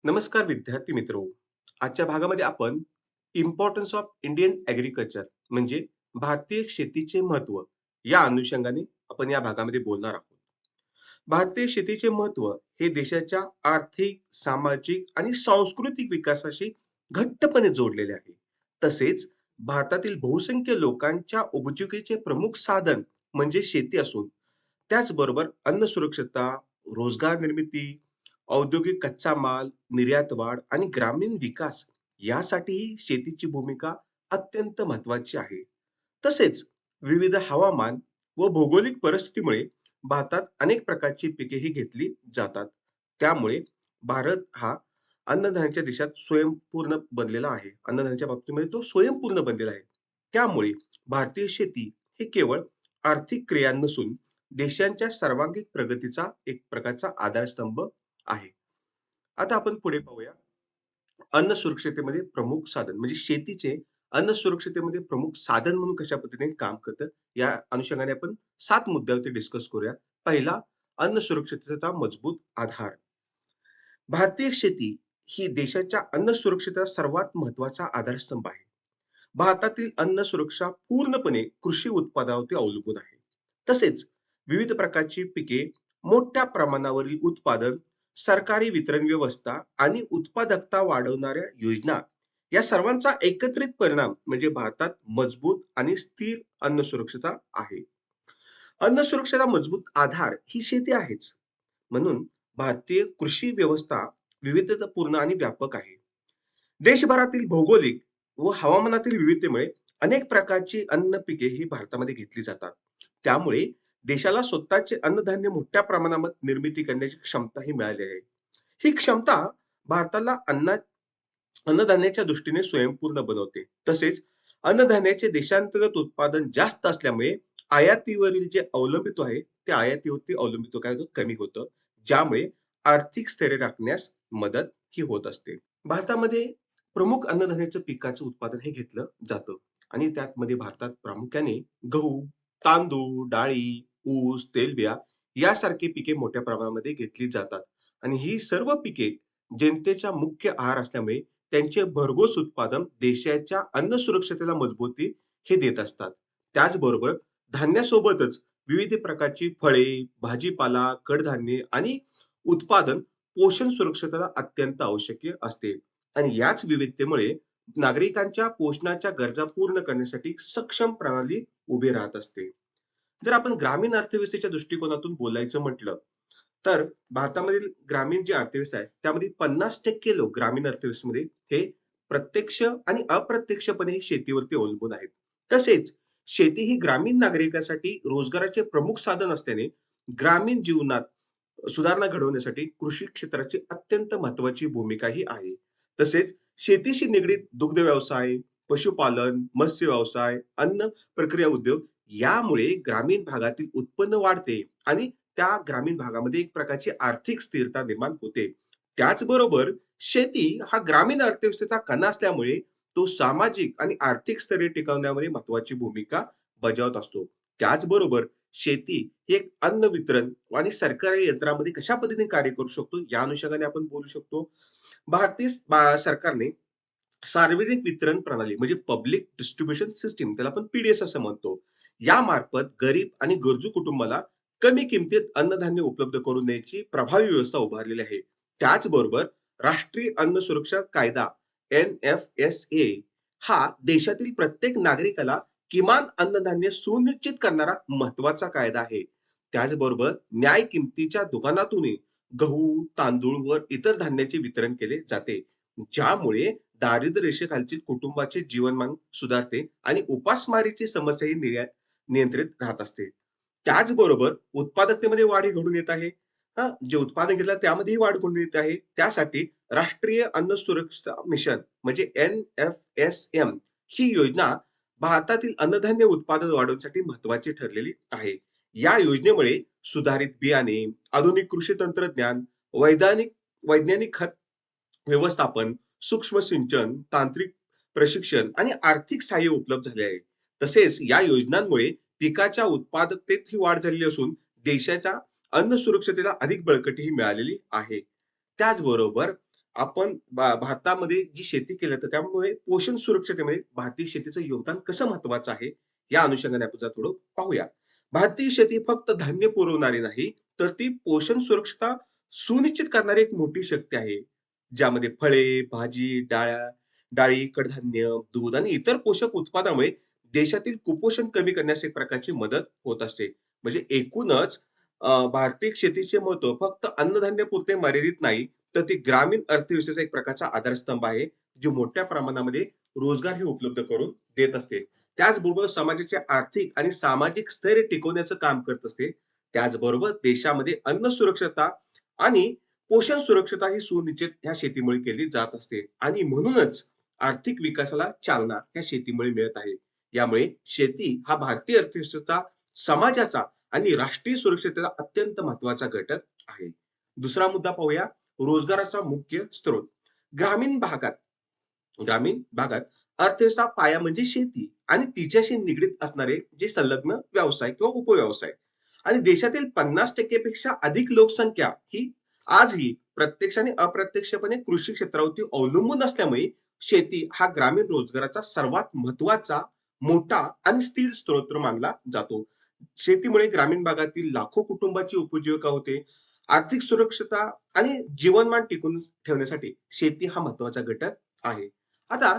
नमस्कार विद्यार्थी मित्रो. आजच्या भागामध्ये आपण इम्पॉर्टन्स ऑफ इंडियन ॲग्रीकल्चर म्हणजे भारतीय शेतीचे महत्त्व या अनुषंगाने आपण या भागामध्ये बोलणार आहोत. भारतीय शेतीचे महत्त्व हे देशाच्या आर्थिक, सामाजिक आणि सांस्कृतिक विकासाशी घट्टपणे जोडलेले आहे. तसेच भारतातील बहुसंख्य लोकांच्या उपजीविकेचे प्रमुख साधन म्हणजे शेती असून त्याचबरोबर अन्न सुरक्षता, रोजगार निर्मिती, औद्योगिक कच्चा माल, निर्यात वाढ आणि ग्रामीण विकास यासाठीही शेतीची भूमिका अत्यंत महत्त्वाची आहे. तसेच विविध हवामान व भौगोलिक परिस्थितीमुळे भारतात अनेक प्रकारची पिकेही घेतली जातात. त्यामुळे भारत हा अन्नधान्याच्या देशात स्वयंपूर्ण बनलेला आहे. अन्नधान्याच्या बाबतीमध्ये तो स्वयंपूर्ण बनलेला आहे. त्यामुळे भारतीय शेती हे केवळ आर्थिक क्रिया नसून देशांच्या सर्वांगीण प्रगतीचा एक प्रकारचा आधारस्तंभ आहे. आता आपण पुढे पाहूया. अन्न सुरक्षतेमध्ये प्रमुख साधन म्हणजे शेतीचे अन्न सुरक्षतेमध्ये प्रमुख साधन म्हणून कशा पद्धतीने काम करतं, या अनुषंगाने आपण 7 मुद्द्यावरती डिस्कस करूया. पहिला, अन्न सुरक्षिततेचा मजबूत आधार. भारतीय शेती ही देशाच्या अन्न सुरक्षेचा सर्वात महत्त्वाचा आधारस्तंभ आहे. भारतातील अन्न सुरक्षा पूर्णपणे कृषी उत्पादनावरती अवलंबून आहे. तसेच विविध प्रकारची पिके, मोठ्या प्रमाणावरील उत्पादन, सरकारी वितरण व्यवस्था आणि उत्पादकता वाढवणाऱ्या योजना या सर्वांचा एकत्रित परिणाम म्हणजे भारतात मजबूत आणि स्थिर अन्न सुरक्षता आहे. अन्न सुरक्षेला मजबूत आधार ही शेती आहेच. म्हणून भारतीय कृषी व्यवस्था विविधतापूर्ण आणि व्यापक आहे. देशभरातील भौगोलिक व हवामानातील विविधतेमुळे अनेक प्रकारची अन्न पिके ही भारतामध्ये घेतली जातात. त्यामुळे देशाला स्वतःचे अन्नधान्य मोठ्या प्रमाणात निर्मिती करण्याची क्षमता ही मिळाली आहे. ही क्षमता भारताला अन्नधान्याच्या दृष्टीने स्वयंपूर्ण बनवते. तसेच अन्नधान्याचे देशांतर्गत उत्पादन जास्त असल्यामुळे आयातीवरील जे अवलंबित्व आहे, ते आयातीवरती अवलंबित्व काय होतं? कमी होतं. ज्यामुळे आर्थिक स्थैर्य राखण्यास मदत ही होत असते. भारतामध्ये प्रमुख अन्नधान्याचं पिकाचं उत्पादन हे घेतलं जातं आणि त्यामध्ये भारतात प्रामुख्याने गहू, तांदूळ, डाळी, ऊस, तेलबिया यासारखी पिके मोठ्या प्रमाणामध्ये घेतली जातात आणि ही सर्व पिके जनतेचा मुख्य आहार असल्यामुळे त्यांचे भरघोस उत्पादन देशाच्या अन्न सुरक्षतेला मजबूती हे देत असतात. त्याचबरोबर धान्यासोबतच विविध प्रकारची फळे, भाजीपाला, कडधान्ये आणि उत्पादन पोषण सुरक्षतेला अत्यंत आवश्यक असते आणि याच विविधतेमुळे नागरिकांच्या पोषणाच्या गरजा पूर्ण करण्यासाठी सक्षम प्रणाली उभी राहत असते. जर आपण ग्रामीण अर्थव्यवस्थेच्या दृष्टिकोनातून बोलायचं म्हटलं, तर भारतामधील ग्रामीण जी अर्थव्यवस्था आहे, त्यामध्ये 50% लोक ग्रामीण अर्थव्यवस्थेमध्ये हे प्रत्यक्ष आणि अप्रत्यक्षपणे शेतीवरती अवलंबून आहेत. तसेच शेती ही ग्रामीण नागरिकांसाठी रोजगाराचे प्रमुख साधन असल्याने ग्रामीण जीवनात सुधारणा घडवण्यासाठी कृषी क्षेत्राची अत्यंत महत्त्वाची भूमिकाही आहे. तसेच शेतीशी निगडीत दुग्ध व्यवसाय, पशुपालन, मत्स्य व्यवसाय, अन्न प्रक्रिया उद्योग यामुळे ग्रामीण भागातील उत्पन्न वाढते आणि त्या ग्रामीण भागामध्ये एक प्रकारची आर्थिक स्थिरता निर्माण होते. त्याचबरोबर शेती हा ग्रामीण अर्थव्यवस्थेचा कणा असल्यामुळे तो सामाजिक आणि आर्थिक स्तरे टिकवण्यामध्ये महत्त्वाची भूमिका बजावत असतो. त्याचबरोबर शेती ही एक अन्न वितरण आणि सरकारी यंत्रामध्ये कशा पद्धतीने कार्य करू शकतो, या अनुषंगाने आपण बोलू शकतो. सरकारने सार्वजनिक वितरण प्रणाली म्हणजे पब्लिक डिस्ट्रिब्युशन सिस्टम त्याला आपण पी असं म्हणतो. यामार्फत गरीब आणि गरजू कुटुंबाला कमी किमतीत अन्नधान्य उपलब्ध करून देण्याची प्रभावी व्यवस्था उभारलेली आहे. त्याचबरोबर राष्ट्रीय अन्न सुरक्षा कायदा NFSA हा देशातील प्रत्येक नागरिकाला किमान अन्नधान्य सुनिश्चित करणारा महत्वाचा कायदा आहे. त्याचबरोबर न्याय किमतीच्या दुकानातूनही गहू, तांदूळ व इतर धान्याचे वितरण केले जाते. ज्यामुळे दारिद्र्य रेषेखालची कुटुंबाचे जीवनमान सुधारते आणि उपासमारीची समस्याही नियंत्रित राहत असते. त्याचबरोबर उत्पादकतेमध्ये वाढ ही घडून येत आहे. जे उत्पादन घेतलं त्यामध्येही वाढ घडून येत आहे. त्यासाठी राष्ट्रीय अन्न सुरक्षा मिशन म्हणजे NFSM ही योजना भारतातील अन्नधान्य उत्पादन वाढवण्यासाठी महत्त्वाची ठरलेली आहे. या योजनेमुळे सुधारित बियाणे, आधुनिक कृषी तंत्रज्ञान, वैज्ञानिक खत व्यवस्थापन, सूक्ष्म सिंचन, तांत्रिक प्रशिक्षण आणि आर्थिक सहाय्य उपलब्ध झाले आहे. तसेच या योजनांमुळे पिकाच्या उत्पादकतेत ही वाढ झालेली असून देशाच्या अन्न सुरक्षतेला अधिक बळकटीही मिळालेली आहे. त्याचबरोबर आपण भारतामध्ये जी शेती केली जाते त्यामुळे पोषण सुरक्षतेमध्ये भारतीय शेतीचं योगदान कसं महत्वाचं आहे, या अनुषंगाने आपण जरा थोडं पाहूया. भारतीय शेती फक्त धान्य पुरवणारी नाही, तर ती पोषण सुरक्षता सुनिश्चित करणारी एक मोठी शक्ती आहे. ज्यामध्ये फळे, भाजी, डाळी, कडधान्य, दूध आणि इतर पोषक उत्पादनामुळे देशातील कुपोषण कमी करण्यास एक प्रकारची मदत होत असते. म्हणजे एकूणच भारतीय शेतीचे महत्त्व फक्त अन्नधान्यापुरते मर्यादित नाही, तर ती ग्रामीण अर्थव्यवस्थेचा एक प्रकारचा आधारस्तंभ आहे, जो मोठ्या प्रमाणामध्ये रोजगारही उपलब्ध करून देत असते. त्याचबरोबर समाजाचे आर्थिक आणि सामाजिक स्थैर्य टिकवण्याचं काम करत असते. त्याचबरोबर देशामध्ये अन्न सुरक्षता आणि पोषण सुरक्षता ही सुनिश्चित ह्या शेतीमुळे केली जात असते आणि म्हणूनच आर्थिक विकासाला चालना ह्या शेतीमुळे मिळत आहे. यामुळे शेती हा भारतीय अर्थव्यवस्थेचा, समाजाचा आणि राष्ट्रीय सुरक्षतेचा अत्यंत महत्वाचा घटक आहे. दुसरा मुद्दा पाहूया, रोजगाराचा मुख्य स्रोत. ग्रामीण भागात ग्रामीण भागात अर्थव्यवस्था पाया म्हणजे शेती आणि तिच्याशी निगडीत असणारे जे संलग्न व्यवसाय किंवा उपव्यवसाय आणि देशातील 50% पेक्षा अधिक लोकसंख्या ही आजही प्रत्यक्ष आणि अप्रत्यक्षपणे कृषी क्षेत्रावरती अवलंबून असल्यामुळे शेती हा ग्रामीण रोजगाराचा सर्वात महत्वाचा, मोठा आणि स्थिर स्रोत मानला जातो. शेतीमुळे ग्रामीण भागातील लाखो कुटुंबाची उपजीविका होते. आर्थिक सुरक्षता आणि जीवनमान टिकून ठेवण्यासाठी शेती हा महत्वाचा घटक आहे. आता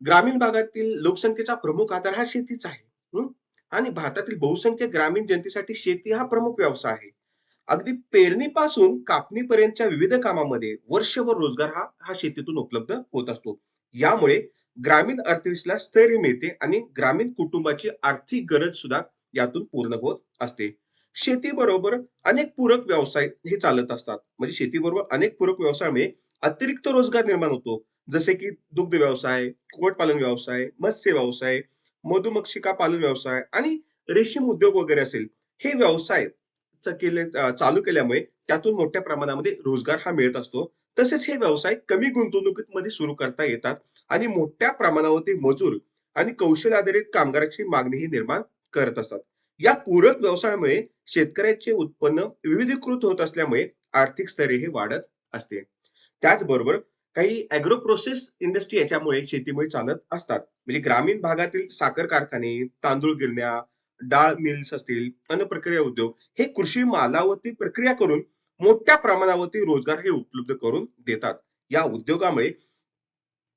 ग्रामीण भागातील लोकसंख्येचा प्रमुख आधार हा शेतीच आहे. हं. आणि भारतातील बहुसंख्य ग्रामीण जनतेसाठी शेती हा प्रमुख व्यवसाय आहे. अगदी पेरणीपासून कापणीपर्यंतच्या विविध कामामध्ये वर्षभर रोजगार हा शेतीतून उपलब्ध होत असतो. यामुळे ग्रामीण अर्थव्यवस्थेला स्थैर्य मिळते आणि ग्रामीण कुटुंबाची आर्थिक गरज सुद्धा यातून पूर्ण होत असते. शेतीबरोबर अनेक पूरक व्यवसाय हे चालत असतात. म्हणजे शेतीबरोबर अनेक पूरक व्यवसायामुळे अतिरिक्त रोजगार निर्माण होतो. जसे की दुग्ध व्यवसाय, कुक्कुटपालन व्यवसाय, मत्स्य व्यवसाय, मधुमक्षिका पालन व्यवसाय आणि रेशीम उद्योग वगैरे असेल. हे व्यवसाय चालू केल्यामुळे त्यातून मोठ्या प्रमाणामध्ये रोजगार हा मिळत असतो. तसेच हे व्यवसाय कमी गुंतवणुकीमध्ये सुरू करता येतात आणि मोठ्या प्रमाणावरती मजूर आणि कौशल्य आधारित कामगाराची मागणीही निर्माण करत असतात. या पूरक व्यवसायामुळे शेतकऱ्याचे उत्पन्न विविधीकृत होत असल्यामुळे आर्थिक स्तरही हे वाढत असते. त्याचबरोबर काही अॅग्रो प्रोसेस इंडस्ट्री याच्यामुळे शेतीमुळे चालत असतात. म्हणजे ग्रामीण भागातील साखर कारखाने, तांदूळ गिरण्या, डाळ मिल्स असतील, अन्न प्रक्रिया उद्योग हे कृषी मालावरती प्रक्रिया करून मोठ्या प्रमाणावरती रोजगार हे उपलब्ध करून देतात. या उद्योगामुळे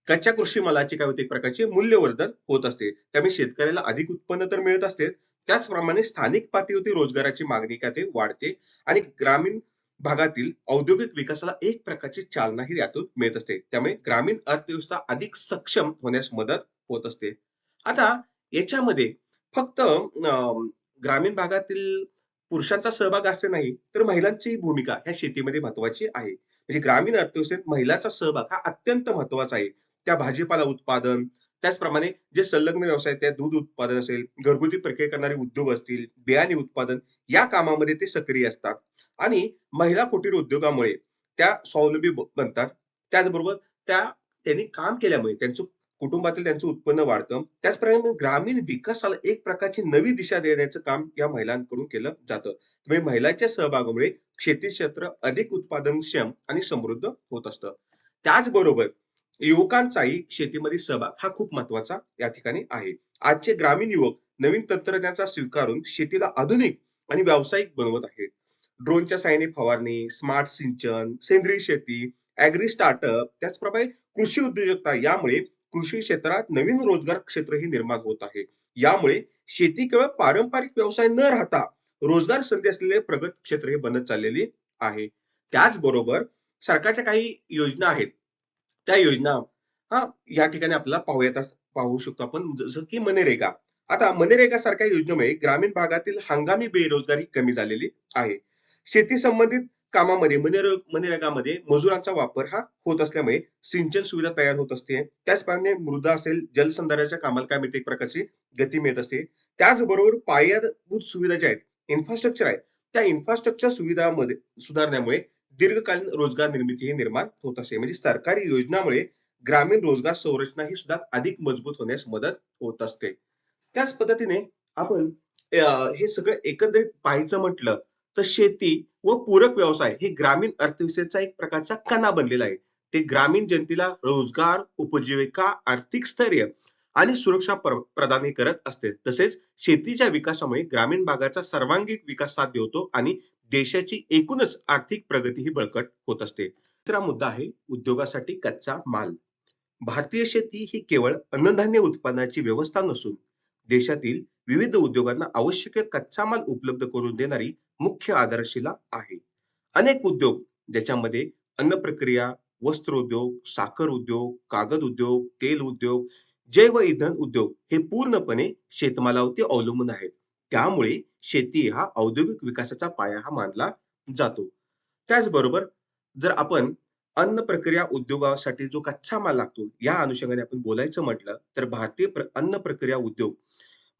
कच्च्या कृषी मालाची काय होते, एक प्रकारचे मूल्यवर्धन होत असते. त्यामुळे शेतकऱ्याला अधिक उत्पन्न तर मिळत असते. त्याचप्रमाणे स्थानिक पातळीवरती रोजगाराची मागणी काय ते वाढते आणि ग्रामीण भागातील औद्योगिक विकासाला एक प्रकारची चालनाही यातून मिळत असते. त्यामुळे ग्रामीण अर्थव्यवस्था अधिक सक्षम होण्यास मदत होत असते. आता याच्यामध्ये फक्त ग्रामीण भागातील पुरुषांचा सहभाग असे नाही, तर महिलांची भूमिका ह्या शेतीमध्ये महत्वाची आहे. म्हणजे ग्रामीण अर्थव्यवस्थेत महिलांचा सहभाग हा अत्यंत महत्वाचा आहे. त्या भाजीपाला उत्पादन, त्याचप्रमाणे जे संलग्न व्यवसाय त्या दूध उत्पादन असेल, घरगुती प्रक्रिया करणारे उद्योग असतील, बियाणे उत्पादन या कामामध्ये ते सक्रिय असतात आणि महिला कुटीर उद्योगामुळे त्या स्वावलंबी बनतात. त्याचबरोबर त्यांनी काम केल्यामुळे त्यांचं कुटुंबातील त्यांचं उत्पन्न वाढतं. त्याचप्रमाणे ग्रामीण विकासाला एक प्रकारची नवी दिशा देण्याचं काम या महिलांकडून केलं जातं. त्यामुळे महिलांच्या सहभागामुळे शेती क्षेत्र अधिक उत्पादनक्षम आणि समृद्ध होत असतं. त्याचबरोबर युवकांचाही शेतीमध्ये सहभाग हा खूप महत्वाचा या ठिकाणी आहे. आजचे ग्रामीण युवक नवीन तंत्रज्ञानाचा स्वीकारून शेतीला आधुनिक आणि व्यावसायिक बनवत आहेत. ड्रोनच्या साहाय्याने फवारणी, स्मार्ट सिंचन, सेंद्रिय शेती, ॲग्री स्टार्टअप, त्याचप्रमाणे कृषी उद्योजकता यामुळे कृषी क्षेत्रात नवीन रोजगार क्षेत्रही निर्माण होत आहे. यामुळे शेती केवळ पारंपरिक व्यवसाय न राहता रोजगार संधी असलेले प्रगत क्षेत्र हे बनत चाललेली आहे. त्याचबरोबर सरकारच्या काही योजना आहेत. त्या योजना हां, या ठिकाणी आपल्याला पाहू शकतो आपण जसं की मनरेगा. आता मनरेगा सारख्या योजनेमुळे ग्रामीण भागातील हंगामी बेरोजगारी कमी झालेली आहे. शेती संबंधित कामामध्ये मनरेगामध्ये मजुरांचा वापर हा होत असल्यामुळे सिंचन सुविधा तयार होत असते. त्याचप्रमाणे मृदा असेल, जलसंधारणाच्या कामाला काय मिळते, एक प्रकारची गती मिळत असते. त्याचबरोबर पायाभूत सुविधा ज्या आहेत, इन्फ्रास्ट्रक्चर आहे, त्या इन्फ्रास्ट्रक्चर सुविधामध्ये सुधारण्यामुळे दीर्घकालीन रोजगार निर्मिती ही निर्माण होत असते. म्हणजे सरकारी योजनामुळे ग्रामीण रोजगार संरचना ही सुद्धा अधिक मजबूत होण्यास मदत होत असते. त्याच पद्धतीने आपण हे सगळं एकंदरीत पाहायचं म्हटलं, तर शेती व पूरक व्यवसाय हे ग्रामीण अर्थव्यवस्थेचा एक प्रकारचा कणा बनलेला आहे. ते ग्रामीण जनतेला रोजगार, उपजीविका, आर्थिक स्थैर्य आणि सुरक्षा प्रदान करत असते. तसेच शेतीच्या विकासामुळे ग्रामीण भागाचा सर्वांगीण विकास साध्य होतो आणि देशाची एकूणच आर्थिक प्रगती ही बळकट होत असते. तिसरा मुद्दा आहे उद्योगासाठी कच्चा माल. भारतीय शेती ही केवळ अन्नधान्य उत्पादनाची व्यवस्था नसून देशातील विविध उद्योगांना आवश्यक कच्चा माल उपलब्ध करून देणारी मुख्य आधारशिला आहे. अनेक उद्योग ज्याच्यामध्ये अन्न प्रक्रिया, वस्त्र उद्योग, साखर उद्योग, कागद उद्योग, तेल उद्योग, जैव इंधन उद्योग हे पूर्णपणे शेतमालावरती अवलंबून आहेत. त्यामुळे शेती हा औद्योगिक विकासाचा पाया हा मानला जातो. त्याचबरोबर जर आपण अन्न प्रक्रिया उद्योगासाठी जो कच्चा माल लागतो, या अनुषंगाने आपण बोलायचं म्हटलं, तर भारतीय अन्न प्रक्रिया उद्योग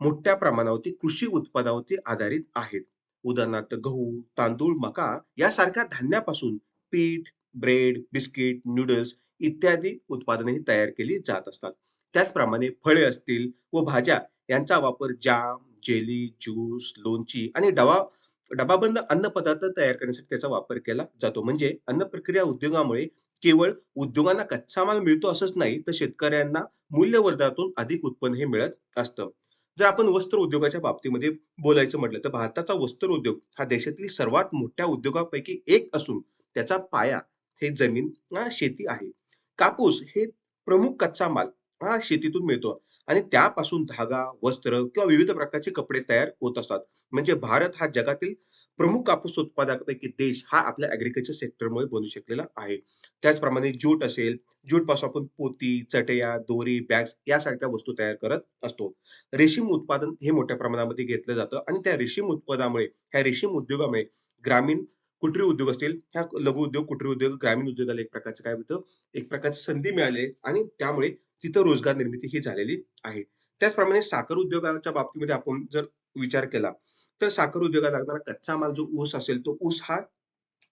मोठ्या प्रमाणावरती कृषी उत्पादनावरती आधारित आहेत. उदाहरणार्थ गहू, तांदूळ, मका यासारख्या धान्यापासून पीठ, ब्रेड, बिस्किट, नूडल्स इत्यादी उत्पादनेही तयार केली जात असतात. त्याचप्रमाणे फळे असतील व भाज्या यांचा वापर जॅम, जेली, ज्यूस, लोणची आणि डबाबंद अन्नपदार्थ तयार करण्यासाठी त्याचा वापर केला जातो. म्हणजे अन्न प्रक्रिया उद्योगामुळे केवळ उद्योगांना कच्चा माल मिळतो असंच नाही, तर शेतकऱ्यांना मूल्यवर्धनातून अधिक उत्पन्न हे मिळत असतं. जर आपण वस्त्र उद्योगाच्या बाबतीमध्ये बोलायचं म्हटलं, तर भारताचा वस्त्र उद्योग हा देशातील सर्वात मोठ्या उद्योगापैकी एक असून त्याचा पाया हे जमीन शेती आहे. कापूस हे प्रमुख कच्चा माल हा शेतीतून मिळतो आणि त्यापासून धागा, वस्त्र किंवा विविध प्रकारचे कपडे तयार होत असतात. म्हणजे भारत हा जगातील प्रमुख कापूस उत्पादकापैकी देश हा आपल्या ॲग्रीकल्चर सेक्टरमुळे बनू शकलेला आहे. त्याचप्रमाणे ज्यूट असेल, ज्यूटपासून आपण पोती, चटया, दोरी, बॅग्स यासारख्या वस्तू तयार करत असतो. रेशीम उत्पादन हे मोठ्या प्रमाणामध्ये घेतलं जातं आणि त्या रेशीम उत्पादनामुळे, ह्या रेशीम उद्योगामुळे ग्रामीण कुटीर उद्योग असतील, ह्या लघु उद्योग, कुटीर उद्योग, ग्रामीण उद्योगाला एक प्रकारचं काय होतं, एक प्रकारची संधी मिळाली आहे आणि त्यामुळे तिथं रोजगार निर्मिती ही झालेली आहे. त्याचप्रमाणे साखर उद्योगाच्या बाबतीमध्ये आपण जर विचार केला, तर साखर उद्योगाला लागणारा कच्चा माल जो ऊस असेल, तो ऊस हा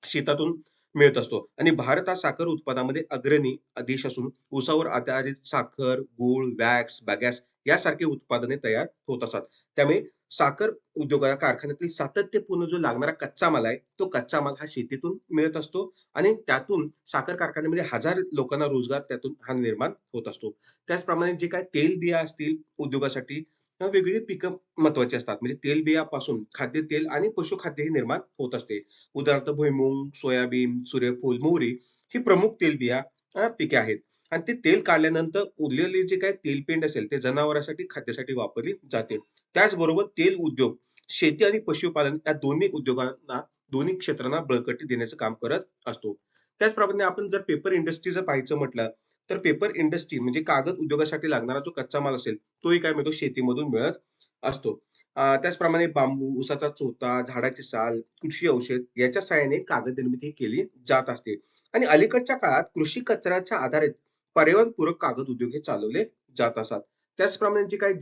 शेतातून मिळत असतो आणि भारत हा साखर उत्पादनामध्ये अग्रणी देश असून ऊसावर आधारित साखर, गूळ, वॅक्स, बगॅस यासारखी उत्पादने तयार होत असतात. त्यामुळे साखर उद्योगा कारखान्यातील सातत्यपूर्ण जो लागणारा कच्चा माल आहे, तो कच्चा माल हा शेतीतून मिळत असतो आणि त्यातून साखर कारखान्यामध्ये हजार लोकांना रोजगार त्यातून हा निर्माण होत असतो. त्याचप्रमाणे जे काही तेल-बिया असतील उद्योगासाठी वेगवेगळी पिकं महत्त्वाची असतात. म्हणजे तेल-बियापासून खाद्यतेल आणि पशुखाद्यही निर्माण होत असते. उदाहरणार्थ भुईमूग, सोयाबीन, सूर्यफूल, मोहरी ही प्रमुख तेलबिया पिके आहेत. आणि ते तेल काढल्यानंतर उरलेले जे काही तेलपेंड असेल, ते जनावरांसाठी खाद्यासाठी वापरली जाते. त्याचबरोबर तेल उद्योग, शेती आणि पशुपालन या दोन्ही उद्योगांना, दोन्ही क्षेत्रांना बळकटी देण्याचं काम करत असतो. त्याचप्रमाणे आपण जर पेपर इंडस्ट्री जर पाहायचं म्हटलं, तर पेपर इंडस्ट्री म्हणजे कागद उद्योगासाठी लागणारा जो कच्चा माल असेल, तोही काय मिळतो शेतीमधून मिळत असतो. त्याचप्रमाणे बांबू, उसाचा चोथा, झाडाची साल, कृषी औषध याच्या सहाय्याने कागद निर्मिती केली जात असते. आणि अलीकडच्या काळात कृषी कचऱ्याच्या आधारित पर्यावरणपूरक कागद उद्योग हे चालवले जात असतात. त्याचप्रमाणे जे काही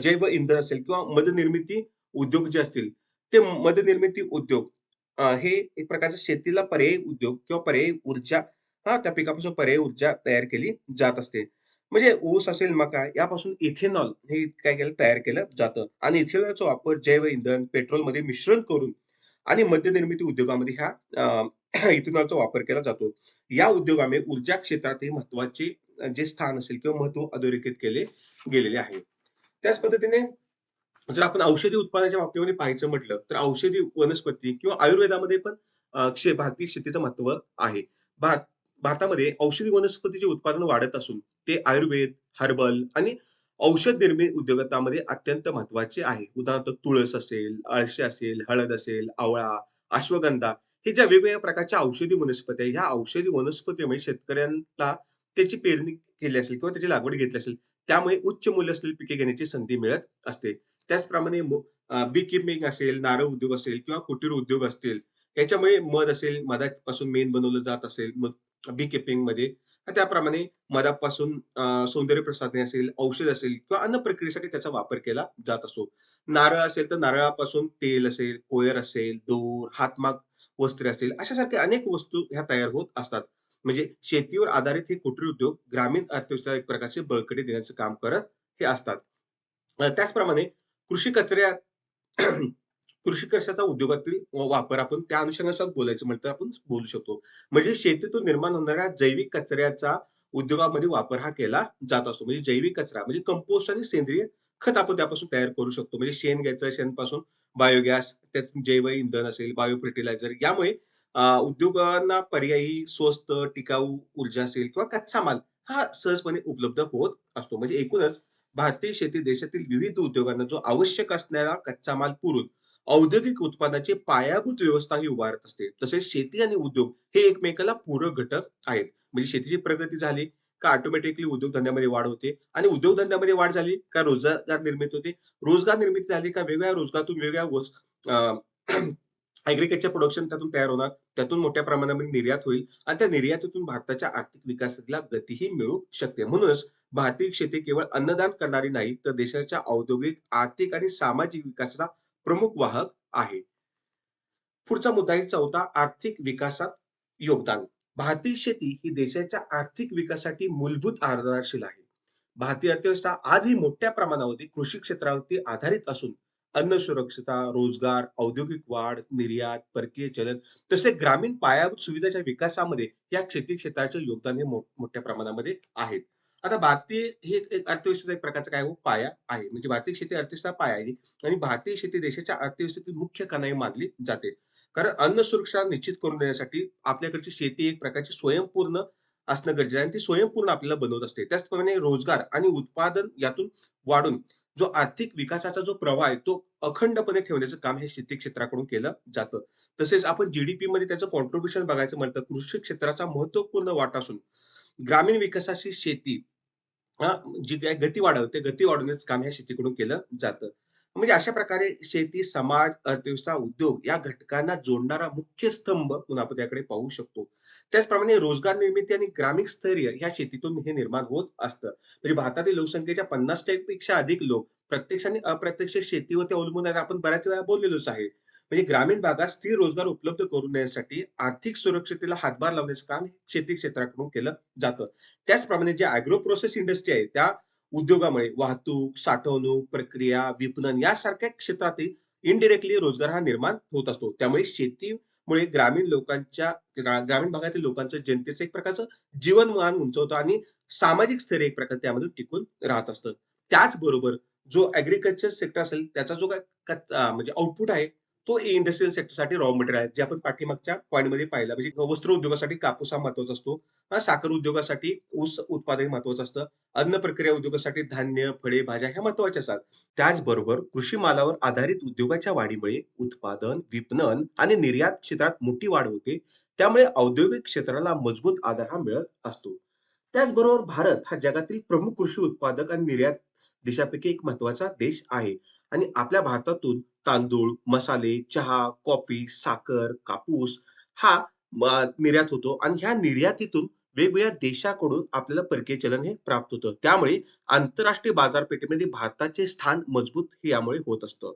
जैव इंधन असेल किंवा मदनिर्मिती उद्योग जे असतील, ते मदनिर्मिती उद्योग हे एक प्रकारच्या शेतीला पर्यायी उद्योग किंवा पर्यायी ऊर्जा त्या पिकापासून पर्यायी ऊर्जा तयार केली जात असते. म्हणजे ऊस असेल, मका यापासून इथेनॉल हे काय केलं तयार केलं जातं आणि इथेनॉलचा वापर जैव इंधन, पेट्रोलमध्ये मिश्रण करून आणि मद्यनिर्मिती उद्योगामध्ये ह्या इथेनॉलचा वापर केला जातो. या उद्योगामुळे ऊर्जा क्षेत्रातही महत्त्वाचे जे स्थान असेल किंवा महत्त्व अधोरेखित केले गेलेले आहे. त्याच पद्धतीने जर आपण औषधी उत्पादनाच्या बाबतीमध्ये पाहायचं म्हटलं, तर औषधी वनस्पती किंवा आयुर्वेदामध्ये पण भारतीय शेतीचं महत्त्व आहे. भार भारतामध्ये औषधी वनस्पतीचे उत्पादन वाढत असून ते आयुर्वेद, हर्बल आणि औषध निर्मिती उद्योगामध्ये अत्यंत महत्त्वाचे आहे. उदाहरणार्थ तुळस असेल, अळशी असेल, हळद असेल, आवळा, अश्वगंधा हे ज्या वेगवेगळ्या प्रकारच्या औषधी वनस्पती आहेत, ह्या औषधी वनस्पतीमुळे शेतकऱ्यांना त्याची पेरणी केली असेल किंवा त्याची लागवड घेतली असेल, त्यामुळे उच्च मूल्य असलेली पिके घेण्याची संधी मिळत असते. त्याचप्रमाणे बी कीपिंग असेल, नारळ उद्योग असेल किंवा कुटीर उद्योग असतील, याच्यामुळे मध असेल, मधापासून मेण बनवलं जात असेल, मग बी कीपिंगमध्ये त्याप्रमाणे मधापासून सौंदर्य प्रसाधने असेल, औषध असेल किंवा अन्न प्रक्रियेसाठी त्याचा वापर केला जात असतो. नारळ असेल तर नारळापासून तेल असेल, कोयर असेल, दोर, हातमाग वस्त्रे असतील, अशासारख्या अनेक वस्तू ह्या तयार होत असतात. म्हणजे शेतीवर आधारित हे कुटीर उद्योग ग्रामीण अर्थव्यवस्थेला एक प्रकारची बळकटी देण्याचं काम करत हे असतात. त्याचप्रमाणे कृषी कचऱ्या कृषी कचऱ्याचा उद्योगातील वापर आपण त्या अनुषंगाने बोलायचं म्हटलं तर आपण बोलू शकतो. म्हणजे शेतीतून निर्माण होणाऱ्या जैविक कचऱ्याचा उद्योगामध्ये वापर हा केला जात असतो. म्हणजे जैविक कचरा म्हणजे कंपोस्ट आणि सेंद्रिय खत आपण त्यापासून तयार करू शकतो. म्हणजे शेण घ्यायचं, शेणापासून बायोगॅस, त्यात जैव इंधन असेल, बायो फर्टिलायझर यामुळे उद्योगांना पर्यायी, स्वस्त, टिकाऊ ऊर्जा असेल किंवा कच्चा माल हा सहजपणे उपलब्ध होत असतो. म्हणजे एकूणच भारतीय शेती देशातील विविध उद्योगांना जो आवश्यक असणारा कच्चा माल पुरवून औद्योगिक उत्पादनाची पायाभूत व्यवस्था ही उभारत असते. तसेच शेती आणि उद्योग हे एकमेकाला पूरक घटक आहेत. म्हणजे शेतीची प्रगती झाली का ऑटोमॅटिकली उद्योगधंद्यामध्ये वाढ होते आणि उद्योगधंद्यामध्ये वाढ झाली का रोजगार निर्मिती होते. रोजगार निर्मिती झाली का वेगवेगळ्या रोजगारातून वेगवेगळ्या ॲग्रीकल्चर प्रोडक्शन त्यातून तयार होणार. त्यातून मोठ्या प्रमाणामध्ये निर्यात होईल आणि त्या निर्यातीतून भारताच्या आर्थिक विकासाला गतीही मिळू शकते. म्हणूनच भारतीय शेती केवळ अन्नदान करणारी नाही, तर देशाच्या औद्योगिक, आर्थिक आणि सामाजिक विकासाचा प्रमुख वाहक आहे. पुढचा मुद्दा आहे चौथा आर्थिक विकासात योगदान. भारतीय शेती ही देशाच्या आर्थिक विकासासाठी मूलभूत आधारशील आहे. भारतीय अर्थव्यवस्था आजही मोठ्या प्रमाणावरती कृषी क्षेत्रावरती आधारित असून अन्न सुरक्षितता, रोजगार, औद्योगिक वाढ, निर्यात, परकीय चलन तसे ग्रामीण पायाभूत सुविधाच्या विकासामध्ये या शेती क्षेत्राचे योगदान हे मोठ्या प्रमाणामध्ये आहे. आता भारतीय ही एक अर्थव्यवस्थेचा एक प्रकारचा काय हो पाया आहे. म्हणजे भारतीय शेती अर्थव्यवस्था पाया आहे आणि भारतीय शेती देशाच्या अर्थव्यवस्थेतील मुख्य कणाई मानली जाते. कारण अन्न सुरक्षा निश्चित करून देण्यासाठी आपल्याकडची शेती एक प्रकारची स्वयंपूर्ण असणं गरजेचं आहे आणि ती स्वयंपूर्ण आपल्याला बनवत असते. त्याचप्रमाणे रोजगार आणि उत्पादन यातून वाढून जो आर्थिक विकासाचा जो प्रवाह आहे, तो अखंडपणे ठेवण्याचं काम हे शेती क्षेत्राकडून केलं जातं. तसेच आपण जी-डी-पीमध्ये त्याचं कॉन्ट्रिब्युशन बघायचं म्हटलं, कृषी क्षेत्राचा महत्त्वपूर्ण वाटा असून ग्रामीण विकासाशी शेती जी काही गती वाढवते, गती वाढवण्याचं काम ह्या शेतीकडून केलं जातं. म्हणजे अशा प्रकारे शेती, समाज, अर्थव्यवस्था, उद्योग या घटकांना जोडणारा मुख्य स्तंभ म्हणून आपण त्याकडे पाहू शकतो. त्याचप्रमाणे रोजगार निर्मिती आणि ग्रामीण स्थैर्य ह्या शेतीतून हे निर्माण होत असतं. म्हणजे भारतातील लोकसंख्येच्या 50% पेक्षा अधिक लोक प्रत्यक्ष आणि अप्रत्यक्ष शेतीवरती अवलंबून आहेत. आपण बऱ्याच वेळा बोललेलोच आहे. म्हणजे ग्रामीण भागात स्थिर रोजगार उपलब्ध करून देण्यासाठी आर्थिक सुरक्षिततेला हातभार लावण्याचं काम शेती क्षेत्राकडून केलं जातं. त्याचप्रमाणे जे ॲग्रो प्रोसेस इंडस्ट्री आहे, त्या उद्योगामुळे वाहतूक, साठवणूक, प्रक्रिया, विपणन यासारख्या क्षेत्रातील इनडायरेक्टली रोजगार हा निर्माण होत असतो. त्यामुळे शेतीमुळे ग्रामीण भागातील लोकांचं जनतेचं एक प्रकारचं जीवनमान उंचावतं आणि सामाजिक स्थैर्य एक प्रकारे त्यामध्ये टिकून राहत असतं. त्याचबरोबर जो ॲग्रीकल्चर सेक्टर असेल, त्याचा जो काही म्हणजे आउटपुट आहे, तो इंडस्ट्रियल सेक्टरसाठी रॉ मटेरियल आहे. जे आपण पाठीमागच्या पॉइंटमध्ये पाहिलं. म्हणजे वस्त्र उद्योगासाठी कापूस हा महत्त्वाचा असतो. साखर उद्योगासाठी ऊस उत्पादन महत्त्वाचं असतं. अन्न प्रक्रिया उद्योगासाठी धान्य, फळे, भाज्या ह्या महत्त्वाच्या असतात. त्याचबरोबर कृषी मालावर आधारित उद्योगाच्या वाढीमुळे उत्पादन, विपणन आणि निर्यात क्षेत्रात मोठी वाढ होते. त्यामुळे औद्योगिक क्षेत्राला मजबूत आधार हा मिळत असतो. त्याचबरोबर भारत हा जगातील प्रमुख कृषी उत्पादक आणि निर्यात देशापैकी एक महत्त्वाचा देश आहे आणि आपल्या भारतातून तांदूळ, मसाले, चहा, कॉफी, साखर, कापूस हा निर्यात होतो आणि ह्या निर्यातीतून वेगवेगळ्या देशाकडून आपल्याला परकीय चलन हे प्राप्त होतं. त्यामुळे आंतरराष्ट्रीय बाजारपेठेमध्ये भारताचे स्थान मजबूत हे यामुळे होत असतं.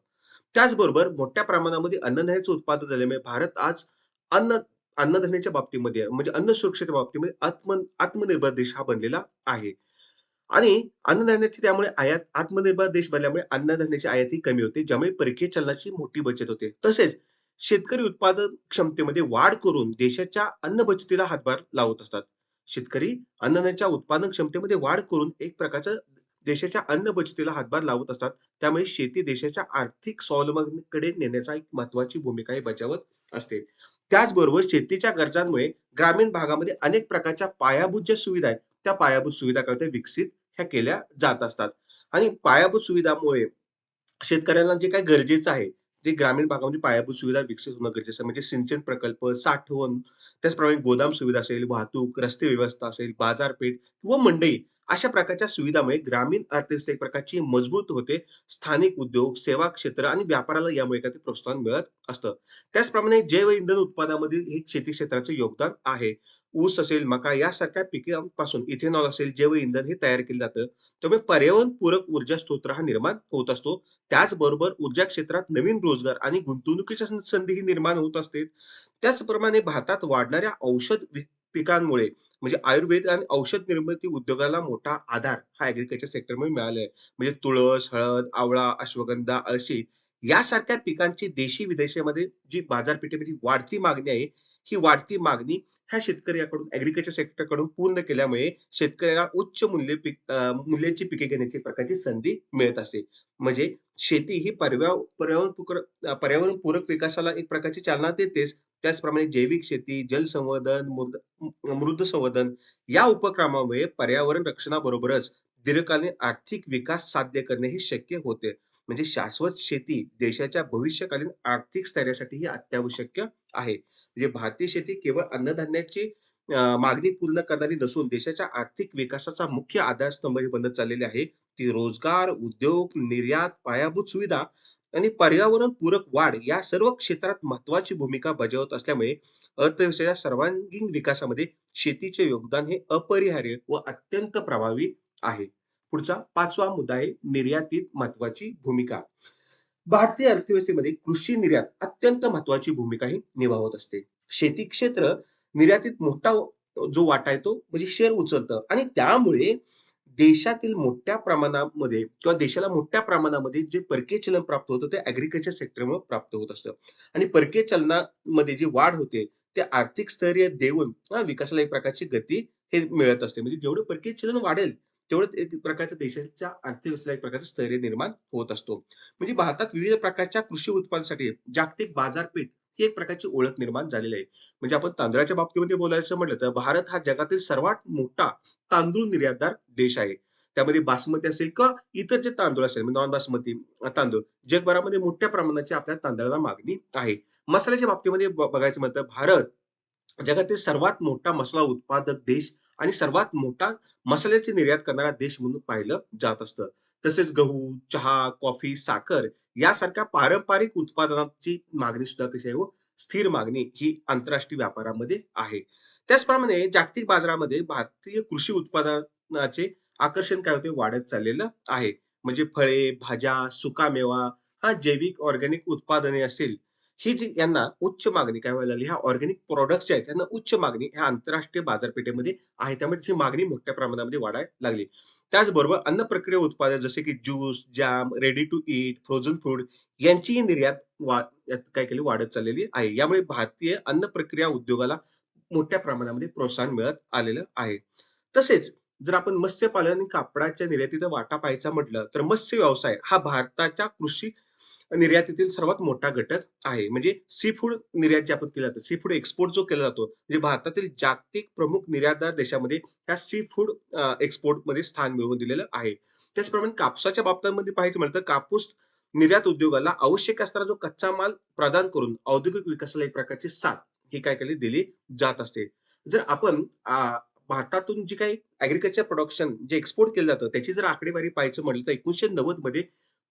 त्याचबरोबर मोठ्या प्रमाणामध्ये अन्नधान्याचं उत्पादन झाल्यामुळे भारत आज अन्न अन्नधान्याच्या बाबतीमध्ये म्हणजे अन्न सुरक्षेच्या बाबतीमध्ये आत्मनिर्भर देश हा बनलेला आहे. आणि अन्नधान्याची त्यामुळे आत्मनिर्भर देश बनल्यामुळे अन्नधान्याची आयातही कमी होते, ज्यामुळे परकीय चलनाची मोठी बचत होते. तसेच शेतकरी उत्पादन क्षमतेमध्ये वाढ करून देशाच्या अन्न बचतीला हातभार लावत असतात. शेतकरी अन्नधान्याच्या उत्पादन क्षमतेमध्ये वाढ करून एक प्रकारचं देशाच्या अन्न बचतीला हातभार लावत असतात. त्यामुळे शेती देशाच्या आर्थिक स्वावलंबनेकडे नेण्याचा एक महत्त्वाची भूमिका हे बजावत असते. त्याचबरोबर शेतीच्या गरजांमुळे ग्रामीण भागामध्ये अनेक प्रकारच्या पायाभूत ज्या सुविधा आहेत, त्या पायाभूत सुविधा करता विकसित ह्या केल्या जात असतात. आणि पायाभूत सुविधामुळे शेतकऱ्यांना जे काही गरजेचं आहे, जे ग्रामीण भागामध्ये पायाभूत सुविधा विकसित होणं गरजेचं आहे. म्हणजे सिंचन प्रकल्प, साठवण, त्याचप्रमाणे गोदाम सुविधा असेल, वाहतूक, रस्ते व्यवस्था असेल, बाजारपेठ किंवा मंडई अशा प्रकारच्या सुविधामुळे ग्रामीण अर्थव्यवस्था एक प्रकारची मजबूत होते. स्थानिक उद्योग, सेवा क्षेत्र आणि व्यापाराला यामुळे काय ते प्रोत्साहन मिळत असतं. त्याचप्रमाणे जैव इंधन उत्पादनामधील हे शेती क्षेत्राचं योगदान आहे. ऊस असेल, मका यासारख्या पिकांपासून इथेनॉल असेल, जैव इंधन हे तयार केलं जातं. त्यामुळे पर्यावरणपूरक ऊर्जा स्तोत्र हा निर्माण होत असतो. त्याचबरोबर ऊर्जा क्षेत्रात नवीन रोजगार आणि गुंतवणुकीच्या संधीही निर्माण होत असते. त्याचप्रमाणे भारतात वाढणाऱ्या पिकांमुळे म्हणजे आयुर्वेद आणि औषध निर्मिती उद्योगाला मोठा आधार हा ॲग्रीकल्चर सेक्टरमुळे मिळाला आहे. म्हणजे तुळस, हळद, आवळा, अश्वगंधा, अळशी यासारख्या पिकांची देशी विदेशामध्ये जी बाजारपेठेमध्ये वाढती मागणी आहे, ही वाढती मागणी ह्या शेतकऱ्याकडून ॲग्रीकल्चर सेक्टरकडून पूर्ण केल्यामुळे शेतकऱ्याला उच्च मूल्याची पिके घेण्याची प्रकारची संधी मिळत असते. म्हणजे शेती ही पर्यावरणपूरक विकासाला एक प्रकारची चालना देतेच. त्याचप्रमाणे जैविक शेती, जलसंवर्धन, मृद संवर्धन या उपक्रमामुळे पर्यावरण रक्षणाबरोबरच दीर्घकालीन आर्थिक विकास साध्य करणे हे शक्य होते. म्हणजे शाश्वत शेती देशाच्या भविष्यकालीन आर्थिक स्थैर्यासाठीही अत्यावश्यक आहे. म्हणजे भारतीय शेती केवळ अन्नधान्याची मागणी पूर्ण करणारी नसून देशाच्या आर्थिक विकासाचा मुख्य आधारस्तंभ हे बनत चाललेले आहे. ती रोजगार, उद्योग, निर्यात, पायाभूत सुविधा आणि पर्यावरणपूरक वाढ या सर्व क्षेत्रात महत्त्वाची भूमिका बजावत असल्यामुळे अर्थव्यवस्थेच्या सर्वांगीण विकासामध्ये शेतीचे योगदान हे अपरिहार्य व अत्यंत प्रभावी आहे. पुढचा 5वा मुद्दा आहे निर्यातीत महत्त्वाची भूमिका. भारतीय अर्थव्यवस्थेमध्ये कृषी निर्यात अत्यंत महत्त्वाची भूमिका ही निभावत असते. शेती क्षेत्र निर्यातीत मोठा जो वाटा आहे तो म्हणजे शेअर उचलतं आणि त्यामुळे देशातील मोठ्या प्रमाणामध्ये किंवा देशाला मोठ्या प्रमाणामध्ये जे परकीय चलन प्राप्त होतं ते ॲग्रीकल्चर सेक्टरमुळे प्राप्त होत असतं आणि परकीय चलनामध्ये जी वाढ होते ते आर्थिक स्थैर्य देऊन विकासाला एक प्रकारची गती हे मिळत असते. म्हणजे जेवढं परकीय चलन वाढेल तेवढं एक प्रकारच्या देशाच्या अर्थव्यवस्थेला एक प्रकारचं स्थैर्य निर्माण होत असतो. म्हणजे भारतात विविध प्रकारच्या कृषी उत्पादनासाठी जागतिक बाजारपेठ ही एक प्रकारची ओळख निर्माण झालेली आहे. म्हणजे आपण तांदळाच्या बाबतीमध्ये बोलायचं म्हटलं तर भारत हा जगातील सर्वात मोठा तांदूळ निर्यातदार देश आहे. त्यामध्ये बासमती असेल किंवा इतर जे तांदूळ असेल म्हणजे नॉन बासमती तांदूळ जगभरामध्ये मोठ्या प्रमाणाची आपल्या तांदळाला मागणी आहे. मसाल्याच्या बाबतीमध्ये बघायचं म्हटलं भारत जगातील सर्वात मोठा मसाला उत्पादक देश आणि सर्वात मोठा मसाल्याची निर्यात करणारा देश म्हणून पाहिलं जात असतं. तसेच गहू, चहा, कॉफी, साखर यासारख्या पारंपरिक उत्पादनाची मागणी सुद्धा कशी आहे हो, स्थिर मागणी ही आंतरराष्ट्रीय व्यापारामध्ये आहे. त्याचप्रमाणे जागतिक बाजारामध्ये भारतीय कृषी उत्पादनाचे आकर्षण काय होते वाढत चाललेलं आहे. म्हणजे फळे, भाज्या, सुकामेवा, जैविक ऑर्गॅनिक उत्पादने असेल ही जी यांना उच्च मागणी काय व्हायला लागली, ह्या ऑर्गॅनिक प्रॉडक्ट्स जे आहेत त्यांना उच्च मागणी ह्या आंतरराष्ट्रीय बाजारपेठेमध्ये आहे. त्यामुळे त्याची मागणी मोठ्या प्रमाणामध्ये वाढायला लागली. त्याचबरोबर अन्न प्रक्रिया उत्पादन जसे की juice, jam, ready to eat, frozen food यांचीही निर्यात यात काय केली वाढत चाललेली आहे. यामुळे भारतीय अन्न प्रक्रिया उद्योगाला मोठ्या प्रमाणामध्ये प्रोत्साहन मिळत आलेलं आहे. तसेच जर आपण मत्स्यपालन आणि कापडाच्या निर्यातीचा वाटा पाहायचा म्हटलं, तर मत्स्य व्यवसाय हा भारताच्या कृषी निर्यातीतील सर्वात मोठा घटक आहे. म्हणजे सी फूड निर्यात जे आपण केलं जातं, सी फूड एक्सपोर्ट जो केला जातो, म्हणजे भारतातील जागतिक प्रमुख निर्यातदार देशामध्ये ह्या सी फूड एक्सपोर्टमध्ये स्थान मिळवून दिलेलं आहे. त्याचप्रमाणे कापसाच्या बाबतीमध्ये पाहायचं म्हटलं तर कापूस निर्यात उद्योगाला आवश्यक असणारा जो कच्चा माल प्रदान करून औद्योगिक विकासाला एक प्रकारची साथ ही काय केली दिली जात असते. जर आपण भारतातून जी काही ॲग्रीकल्चर प्रोडक्शन जे एक्सपोर्ट केलं जातं, त्याची जर आकडेवारी पाहायचं म्हटलं तर 1990 मध्ये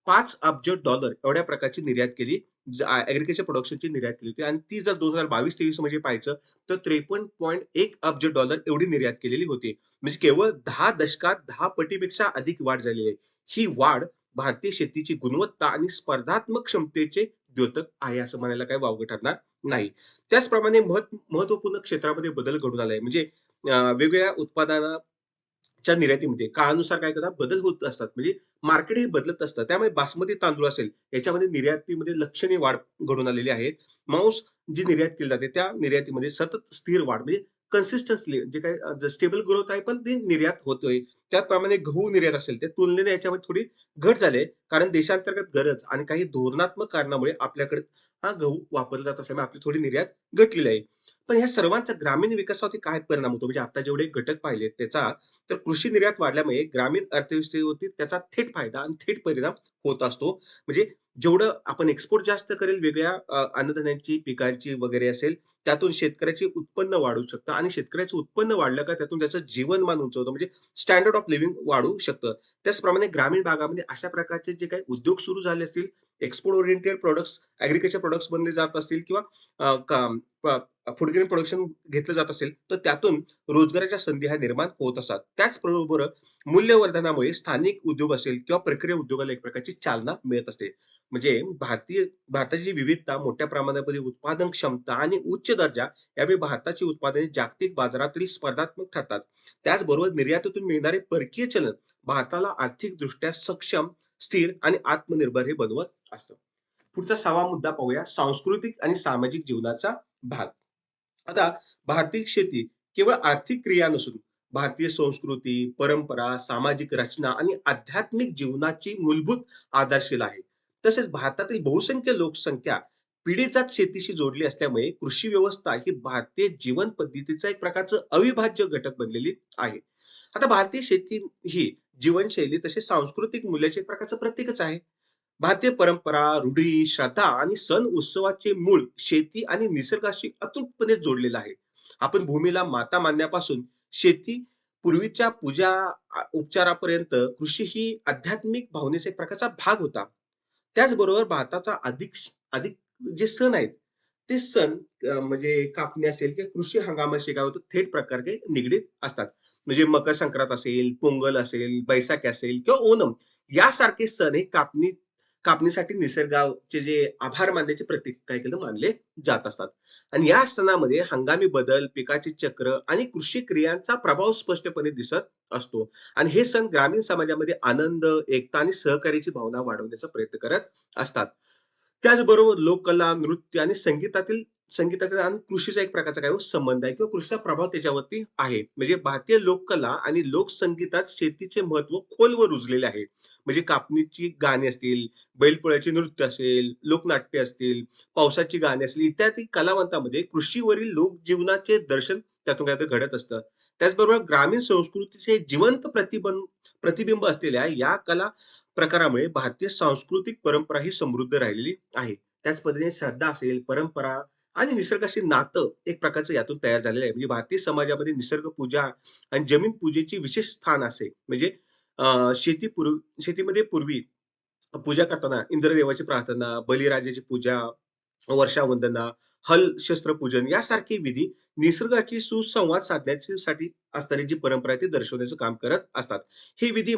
$5 अब्ज एवढ्या प्रकारची निर्यात केली. ॲग्रीकल्चर प्रोडक्शनची निर्यात केली होती आणि ती जर 2022-23 मध्ये पाहायचं तर $53.1 अब्ज एवढी निर्यात केलेली होती. म्हणजे केवळ 10 दशकात 10 पटीपेक्षा अधिक वाढ झालेली आहे. ही वाढ भारतीय शेतीची गुणवत्ता आणि स्पर्धात्मक क्षमतेचे द्योतक आहे असं म्हणायला काही वावगं ठरणार नाही. त्याचप्रमाणे महत्त्वपूर्ण क्षेत्रामध्ये बदल घडून आलाय. म्हणजे वेगवेगळ्या उत्पादनाच्या निर्यातीमध्ये काळानुसार काय करतात बदल होत असतात. म्हणजे मार्केट हे बदलत असतं. त्यामुळे बासमती तांदूळ असेल, याच्यामध्ये निर्यातीमध्ये लक्षणीय वाढ घडून आलेली आहे. मांस जी निर्यात केली जाते, त्या निर्यातीमध्ये सतत स्थिर वाढ म्हणजे कन्सिस्टन्सली जे काही स्टेबल ग्रोथ आहे, पण ती निर्यात होतोय. त्याचप्रमाणे गहू निर्यात असेल, त्या तुलनेने याच्यामध्ये थोडी घट झाली आहे. कारण देशांतर्गत गरज आणि काही धोरणात्मक कारणामुळे आपल्याकडे हा गहू वापरला जात असल्यामुळे आपली थोडी निर्यात घटलेली आहे. पण ह्या सर्वांचा ग्रामीण विकासावरती काय परिणाम होतो? म्हणजे आता जेवढे घटक पाहिलेत त्याचा, तर कृषी निर्यात वाढल्यामुळे ग्रामीण अर्थव्यवस्थेवरती त्याचा थेट फायदा आणि थेट परिणाम होत असतो. म्हणजे जेवढं आपण एक्सपोर्ट जास्त करेल वेगळ्या अन्नधान्याची, पिकांची वगैरे असेल, त्यातून शेतकऱ्याचे उत्पन्न वाढू शकतं आणि शेतकऱ्याचं उत्पन्न वाढलं का त्यातून त्याचं जीवनमान उंच होतं. म्हणजे स्टँडर्ड ऑफ लिव्हिंग वाढू शकतं. त्याचप्रमाणे ग्रामीण भागामध्ये अशा प्रकारचे जे काही उद्योग सुरू झाले असतील, export oriented products, agriculture products बनले जात असतील किंवा अ, का फूड ग्रेन प्रोडक्शन घेतलं जात असेल, तर त्यातून रोजगाराच्या संधी ह्या निर्माण होत असतात. त्याचबरोबर मूल्यवर्धनामुळे स्थानिक उद्योग असेल किंवा प्रक्रिया उद्योगाला एक प्रकारची चालना मिळत असते. म्हणजे भारताची जी विविधता, मोठ्या प्रमाणामध्ये उत्पादन क्षमता आणि उच्च दर्जा यामुळे भारताची उत्पादने जागतिक बाजारातील स्पर्धात्मक ठरतात. त्याचबरोबर निर्यातीतून मिळणारे परकीय चलन भारताला आर्थिकदृष्ट्या सक्षम, स्थिर आणि आत्मनिर्भर हे बनवत असतं. पुढचा 6वा मुद्दा पाहूया, सांस्कृतिक आणि सामाजिक जीवनाचा भाग. आता भारतीय शेती केवळ आर्थिक क्रिया नसून भारतीय संस्कृती, परंपरा, सामाजिक रचना आणि आध्यात्मिक जीवनाची मूलभूत आधारशिला आहे. तसेच भारतातील बहुसंख्य लोकसंख्या पिढीजात शेतीशी जोडली असल्यामुळे कृषी व्यवस्था ही भारतीय जीवन पद्धतीचा एक प्रकारचं अविभाज्य घटक बनलेली आहे. आता भारतीय शेती ही जीवनशैली तसेच सांस्कृतिक मूल्याचे एक प्रकारचं प्रतीकच आहे. भारतीय परंपरा, रूढी, श्रद्धा आणि सण उत्सवाचे मूळ शेती आणि निसर्गाशी अतूटपणे जोडलेलं आहे. आपण भूमीला माता मानण्यापासून शेती पूर्वीच्या पूजा उपचारापर्यंत कृषी ही आध्यात्मिक भावनेचा एक प्रकारचा भाग होता. त्याचबरोबर भारताचा अधिक जे सण आहेत, ते सण म्हणजे कापणी असेल किंवा कृषी हंगामाशी काय होतं थेट प्रकारे निगडीत असतात. म्हणजे मकर संक्रांत असेल, पोंगल असेल, बैसाखी असेल किंवा ओणम यासारखे सण हे कापणीसाठी निसर्गाचे जे आभार मानण्याचे प्रतीक काय केलं मानले जात असतात. आणि या सणामध्ये हंगामी बदल, पिकाचे चक्र आणि कृषी क्रियांचा प्रभाव स्पष्टपणे दिसत असतो. आणि हे सण ग्रामीण समाजामध्ये आनंद, एकता आणि सहकार्याची भावना वाढवण्याचा प्रयत्न करत असतात. त्याचबरोबर लोककला, नृत्य आणि संगीतातील आणि कृषीचा एक प्रकारचा काय हो संबंध आहे किंवा कृषीचा प्रभाव त्याच्यावरती आहे. म्हणजे भारतीय लोककला आणि लोकसंगीतात शेतीचे महत्त्व खोलवर रुजलेले आहे. म्हणजे कापणीची गाणी असतील, बैलपोळ्याचे नृत्य असेल, लोकनाट्य असतील, पावसाची गाणी असतील, इत्यादी कलावंतामध्ये कृषीवरील लोकजीवनाचे दर्शन त्यातून काहीतरी घडत असतं. त्याचबरोबर ग्रामीण संस्कृतीचे जिवंत प्रतिबिंब असलेल्या या कला प्रकारामुळे भारतीय सांस्कृतिक परंपरा ही समृद्ध राहिलेली आहे. त्याच पद्धतीने श्रद्धा असेल, परंपरा आणि निसर्गाशी नातं एक प्रकारचं यातून तयार झालेलं आहे. म्हणजे भारतीय समाजामध्ये निसर्ग पूजा आणि जमीन पूजेची विशेष स्थान असे. म्हणजे शेतीमध्ये पूर्वी पूजा करताना इंद्रदेवाची प्रार्थना, बळीराजाची पूजा, वर्षावंदना, हल शस्त्रपूजन यासारखे विधी निसर्गाची सुसंवाद साधण्यासाठी असणारी जी परंपरा आहे ती दर्शवण्याचं काम करत असतात. हे विधी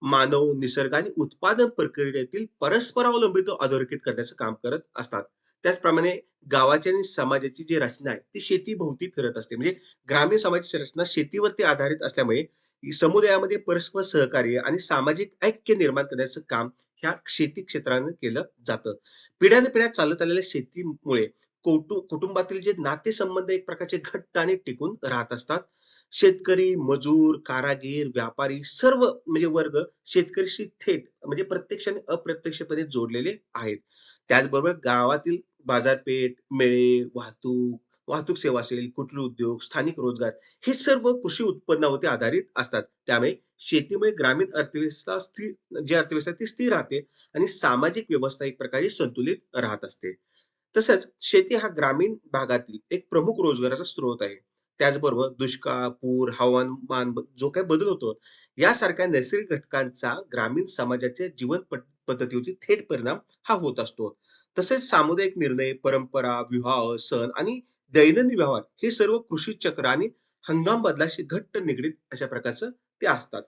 मानव, निसर्ग आणि उत्पादन प्रक्रियेतील परस्परावलंबित्व अधोरेखित करण्याचं काम करत असतात. त्याचप्रमाणे गावाची आणि समाजाची जी रचना आहे ती शेतीभोवती फिरत असते. म्हणजे ग्रामीण समाजाची रचना शेतीवरती आधारित असल्यामुळे समुदायामध्ये परस्पर सहकार्य आणि सामाजिक ऐक्य निर्माण करण्याचं काम ह्या शेती क्षेत्राने केलं जातं. पिढ्यानपिढ्या चालत आलेल्या शेतीमुळे कुटुंबातील जे नातेसंबंध एक प्रकारचे घट्ट आणि टिकून राहत असतात. शेतकरी, मजूर, कारागीर, व्यापारी सर्व म्हणजे वर्ग शेतकऱ्याशी थेट म्हणजे प्रत्यक्ष आणि अप्रत्यक्षपणे जोडलेले आहेत. त्याचबरोबर गावातील बाजारपेठ, मेळे, वाहतूक सेवा असेल, कुटीर उद्योग, स्थानिक रोजगार हे सर्व कृषी उत्पन्नावरती आधारित असतात. त्यामुळे शेतीमुळे ग्रामीण अर्थव्यवस्था ती स्थिर राहते आणि सामाजिक व्यवस्था एक प्रकारे संतुलित राहत असते. तसंच शेती हा ग्रामीण भागातील एक प्रमुख रोजगाराचा स्रोत आहे. त्याचबरोबर दुष्काळ, पूर, हवामान जो काही बदल होतो, यासारख्या नैसर्गिक घटकांचा ग्रामीण समाजाच्या पद्धतीवरती थेट परिणाम हा होत असतो. तसेच सामुदायिक निर्णय, परंपरा, विवाह, सण आणि दैनंदिन व्यवहार हे सर्व कृषी चक्र आणि हंगाम बदलाशी घट्ट निगडीत अशा प्रकारचं ते असतात.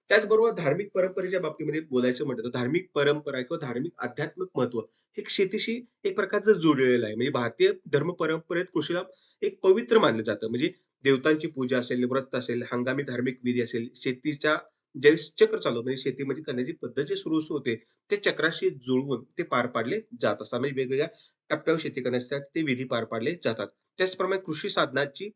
त्याचबरोबर धार्मिक परंपरेच्या बाबतीमध्ये बोलायचं म्हटलं तर धार्मिक परंपरा किंवा धार्मिक आध्यात्मिक महत्त्व हे शेतीशी एक प्रकारचं जुळलेलं आहे. म्हणजे भारतीय धर्म परंपरेत कृषीला एक पवित्र मानलं जातं. म्हणजे देवतांची पूजा असेल, व्रत असेल, हंगामी धार्मिक विधी असेल, शेतीच्या ज्यावेळेस चक्र चालू म्हणजे शेतीमध्ये करण्याची पद्धत जी सुरू होते, ते चक्राशी जुळवून ते पार पाडले जात असतात. म्हणजे वेगवेगळ्या टप्प्यावर शेती करण्यासाठी ते विधी पार पाडले जातात. त्याचप्रमाणे कृषी साधनाची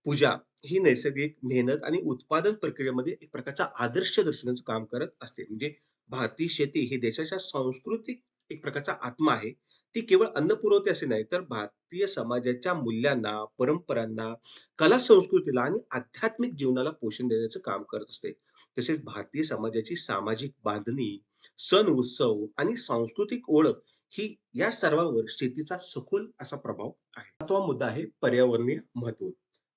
पूजा ही नैसर्गिक मेहनत आणि उत्पादन प्रक्रियेमध्ये एक प्रकारचा आदर्श दर्शवण्याचं काम करत असते. म्हणजे भारतीय शेती ही देशाच्या सांस्कृतिक एक प्रकारचा आत्मा आहे. ती केवळ अन्न पुरवते असे नाही, तर भारतीय समाजाच्या मूल्यांना, परंपरांना, कला संस्कृतीला आणि आध्यात्मिक जीवनाला पोषण देण्याचं काम करत असते. तसेच भारतीय समाजाची सामाजिक बांधणी, सण उत्सव आणि सांस्कृतिक ओळख ही या सर्वांवर शेतीचा सखोल असा प्रभाव आहे. 7वा मुद्दा आहे पर्यावरणीय महत्त्व.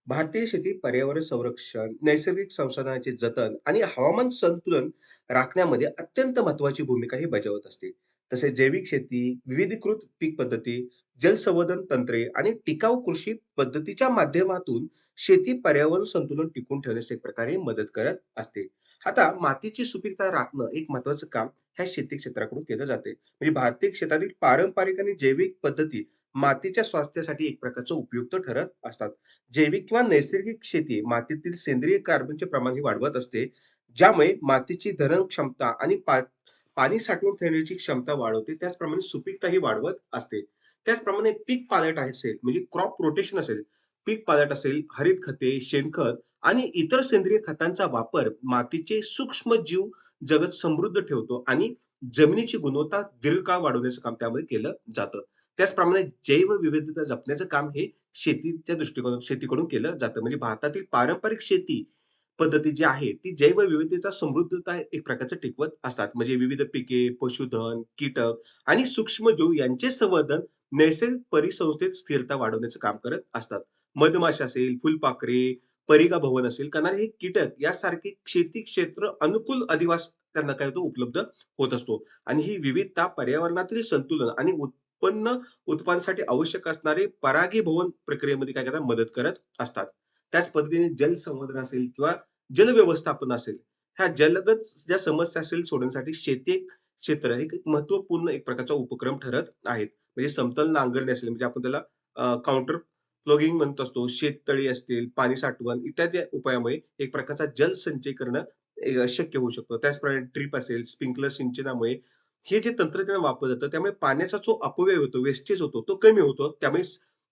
भारतीय शेती पर्यावरण संरक्षण, नैसर्गिक संसाधनांचे जतन आणि हवामान संतुलन राखण्यामध्ये अत्यंत महत्त्वाची भूमिका ही बजावत असते. तसेच जैविक शेती, विविधीकृत पीक पद्धती, जलसंवर्धन तंत्रे आणि टिकाऊ कृषी पद्धतीच्या माध्यमातून शेती पर्यावरण संतुलन टिकवून ठेवण्यास एक प्रकारे मदत करत असते. आता मातीची सुपीकता राखणं एक महत्त्वाचं काम ह्या शेती क्षेत्राकडून केलं जाते. म्हणजे भारतीय क्षेत्रातील पारंपरिक आणि जैविक पद्धती मातीच्या स्वास्थ्यासाठी एक प्रकारचं उपयुक्त ठरत असतात. जैविक किंवा नैसर्गिक शेती मातीतील सेंद्रिय कार्बनचे प्रमाण हे वाढवत असते, ज्यामुळे मातीची धरण क्षमता आणि पाणी साठवून ठेवण्याची क्षमता वाढवते, त्याचप्रमाणे सुपीकताही वाढवत असते. त्याचप्रमाणे पीक पालट असेल, म्हणजे क्रॉप रोटेशन असेल, पीक पालट असेल, हरित खते, शेणखत आणि इतर सेंद्रिय खतांचा वापर मातीचे सूक्ष्म जीव जगत समृद्ध ठेवतो आणि जमिनीची गुणवत्ता दीर्घकाळ वाढवण्याचं काम त्यामध्ये केलं जातं. त्याचप्रमाणे जैवविविधता जपण्याचं काम हे शेतीकडून केलं जातं. म्हणजे भारतातील पारंपरिक शेती पद्धती जी आहे, ती जैवविविधतेचा समृद्धता एक प्रकारचं टिकवत असतात. म्हणजे विविध पिके, पशुधन, कीटक आणि सूक्ष्मजीव यांचे संवर्धन नैसर्गिक परिसंस्थेत स्थिरता वाढवण्याचं काम करत असतात. मधमाशा असेल, फुलपाखरे, परागीभवन असेल करणारे हे कीटक यासारखे शेती क्षेत्र अनुकूल अधिवास त्यांना काय होतो उपलब्ध होत असतो. आणि ही विविधता पर्यावरणातील संतुलन आणि उत्पादनासाठी आवश्यक असणारे परागीभवन प्रक्रियेमध्ये काय करतात मदत करत असतात. त्याच पद्धतीने जलसंवर्धन असेल किंवा जलव्यवस्थापन असेल, ह्या जलगत ज्या समस्या असेल सोडवण्यासाठी शेती क्षेत्र हे एक महत्त्वपूर्ण एक प्रकारचा उपक्रम ठरत आहेत. म्हणजे समतल नांगरणी असेल म्हणजे आपण त्याला काउंटर प्लॉगिंग म्हणत असतो. शेततळी असतील, पाणी साठवण इत्यादी उपायामुळे एक प्रकारचा जलसंचय करणं शक्य होऊ शकतं. त्याचप्रमाणे ड्रिप असेल, स्प्रिंकलर सिंचनामुळे हे जे तंत्रज्ञान वापरलं जातं त्यामुळे पाण्याचा जो अपव्यय होतो, वेस्टेज होतो तो कमी होतो. त्यामुळे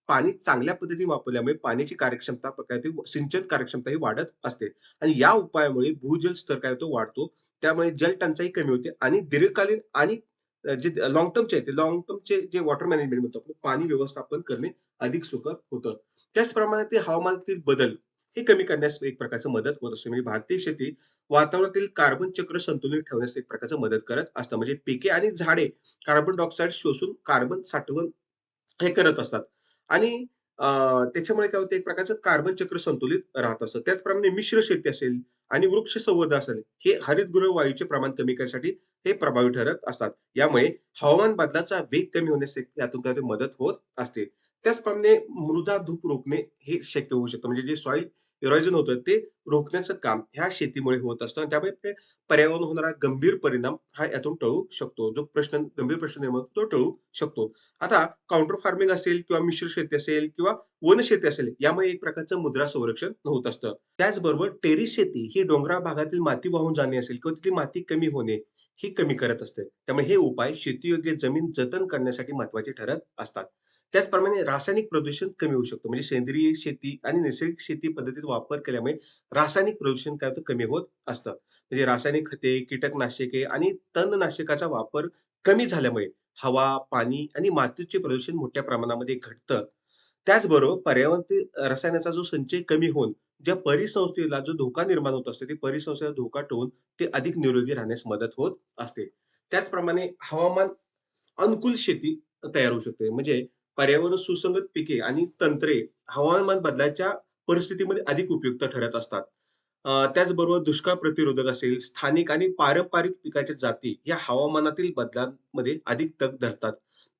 पाणी चांगल्या पद्धतीने वापरल्यामुळे पाण्याची कार्यक्षमता काय ते सिंचन कार्यक्षमता ही वाढत असते आणि या उपायामुळे भूजल स्तर काय होतो वाढतो. त्यामुळे जलटंचाई कमी होते आणि दीर्घकालीन आणि जे लाँग टर्मचे आहे, ते लाँग टर्मचे जे वॉटर मॅनेजमेंट म्हणतो आपण, पाणी व्यवस्थापन करणे अधिक सुकर होतं. त्याचप्रमाणे ते हवामानातील बदल हे कमी करण्यास एक प्रकारची मदत होत असते. म्हणजे भारतीय शेती वातावरणातील कार्बन चक्र संतुलित ठेवण्यास एक प्रकारची मदत करत असतं. म्हणजे पिके आणि झाडे कार्बन डायऑक्साईड शोषून कार्बन साठवण हे करत असतात आणि त्याच्यामुळे काय होतं एक प्रकारचं कार्बन चक्र संतुलित राहत असतं. त्याचप्रमाणे मिश्र शेती असेल आणि वृक्ष संवर्धन असेल, हे हरितगृह वायूचे प्रमाण कमी करण्यासाठी हे प्रभावी ठरत असतात. यामुळे हवामान बदलाचा वेग कमी होण्यास यातून काय होते मदत होत असते. त्याचप्रमाणे मृदा धूप रोखणे हे शक्य होऊ शकतं. म्हणजे जे सॉइल इरोजन होतं ते रोखण्याचं काम ह्या शेतीमुळे होत असतं आणि त्यामुळे ते पर्यावरणावर होणारा गंभीर परिणाम हा यातून टळू शकतो. जो गंभीर प्रश्न निर्माण होतो तो टळू शकतो. आता काउंटर फार्मिंग असेल किंवा मिश्र शेती असेल किंवा वनशेती असेल, यामुळे एक प्रकारचं मुद्रा संरक्षण होत असतं. त्याचबरोबर टेरेस शेती ही डोंगराळ भागातील माती वाहून जाणे असेल किंवा तिथली माती कमी होणे, ही कमी करत असते. त्यामुळे हे उपाय शेतीयोग्य जमीन जतन करण्यासाठी महत्त्वाचे ठरत असतात. त्याचप्रमाणे रासायनिक प्रदूषण कमी होऊ शकतं. म्हणजे सेंद्रिय शेती आणि नैसर्गिक शेती पद्धतीचा वापर केल्यामुळे रासायनिक प्रदूषण काय होतं कमी होत असतं. म्हणजे रासायनिक खते, कीटकनाशके आणि तणनाशकाचा वापर कमी झाल्यामुळे हवा, पाणी आणि मातीचे प्रदूषण मोठ्या प्रमाणामध्ये घटतं. त्याचबरोबर पर्यावरणातील रसायनाचा जो संचय कमी होऊन ज्या परिसंस्थेला जो धोका निर्माण होत असतो, ते परिसंस्थेचा धोका टळून ते अधिक निरोगी राहण्यास मदत होत असते. त्याचप्रमाणे हवामान अनुकूल शेती तयार होऊ शकते. म्हणजे पर्यावरण सुसंगत पिके आणि तंत्रे हवामान बदलाच्या परिस्थितीमध्ये अधिक उपयुक्त ठरत असतात. त्याचबरोबर दुष्काळ प्रतिरोधक असेल, स्थानिक आणि पारंपरिक पिकाच्या जाती या हवामानातील बदलांमध्ये अधिक तग धरतात.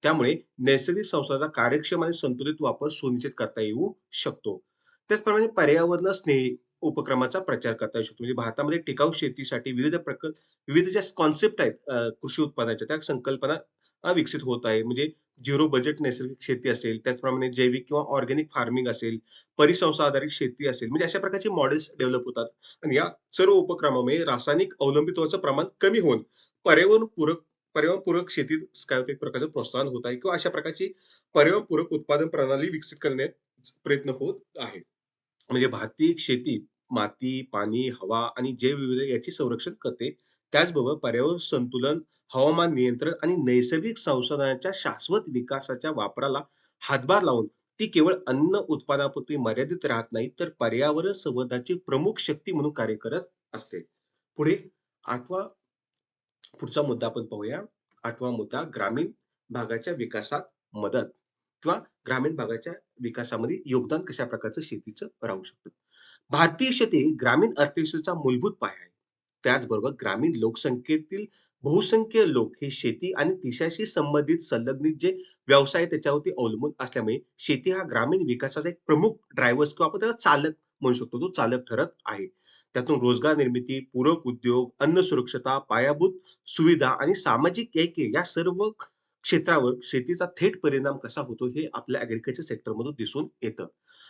त्यामुळे नैसर्गिक संसाधनाचा कार्यक्षम आणि संतुलित वापर सुनिश्चित करता येऊ शकतो. त्याचप्रमाणे पर्यावरण स्नेही उपक्रमाचा प्रचार करता येऊ शकतो. म्हणजे भारतामध्ये टिकाऊ शेतीसाठी विविध ज्या कॉन्सेप्ट आहेत कृषी उत्पादनाच्या त्या संकल्पना विकसित होत आहे. म्हणजे झिरो बजेट नैसर्गिक शेती असेल, त्याचप्रमाणे जैविक किंवा ऑर्गॅनिक फार्मिंग असेल, परिसंस्था आधारित शेती असेल, म्हणजे अशा प्रकारचे मॉडेल्स डेव्हलप होतात. आणि या सर्व उपक्रमामुळे रासायनिक अवलंबित्वाचं प्रमाण कमी होऊन पर्यावरणपूरक पर्यावरणपूरक शेतीत काय होतं एक प्रकारचं प्रोत्साहन होत आहे किंवा अशा प्रकारची पर्यावरणपूरक उत्पादन प्रणाली विकसित करण्याचा प्रयत्न होत आहे. म्हणजे भारतीय शेती माती, पाणी, हवा आणि जैवविविधता याचे संरक्षण करते. त्याचबरोबर पर्यावरण संतुलन, हवामान नियंत्रण आणि नैसर्गिक संसाधनांच्या शाश्वत विकासाच्या वापराला हातभार लावून ती केवळ अन्न उत्पादनापुरती मर्यादित राहत नाही, तर पर्यावरण संवर्धनाची प्रमुख शक्ती म्हणून कार्य करत असते. पुढे 8वा पुढचा मुद्दा आपण पाहूया. 8वा मुद्दा ग्रामीण भागाच्या विकासात मदत किंवा ग्रामीण भागाच्या विकासामध्ये योगदान कशा प्रकारचं शेतीचं राहू शकतं. भारतीय शेती ग्रामीण अर्थव्यवस्थेचा मूलभूत पाया आहे. त्याचबरोबर ग्रामीण लोकसंख्येतील बहुसंख्य लोक हे शेती आणि तिच्याशी संबंधित संलग्नित जे व्यवसाय आहे त्याच्यावरती अवलंबून असल्यामुळे शेती हा ग्रामीण विकासाचा एक प्रमुख ड्रायव्हर्स किंवा आपण त्याला चालक म्हणू शकतो. तो चालक ठरत आहे. त्यातून रोजगार निर्मिती, पूरक उद्योग, अन्न सुरक्षता, पायाभूत सुविधा आणि सामाजिक ऐक्य या सर्व क्षेत्रावर शेतीचा थेट परिणाम कसा होतो हे आपल्या ॲग्रीकल्चर सेक्टरमधून दिसून येतं.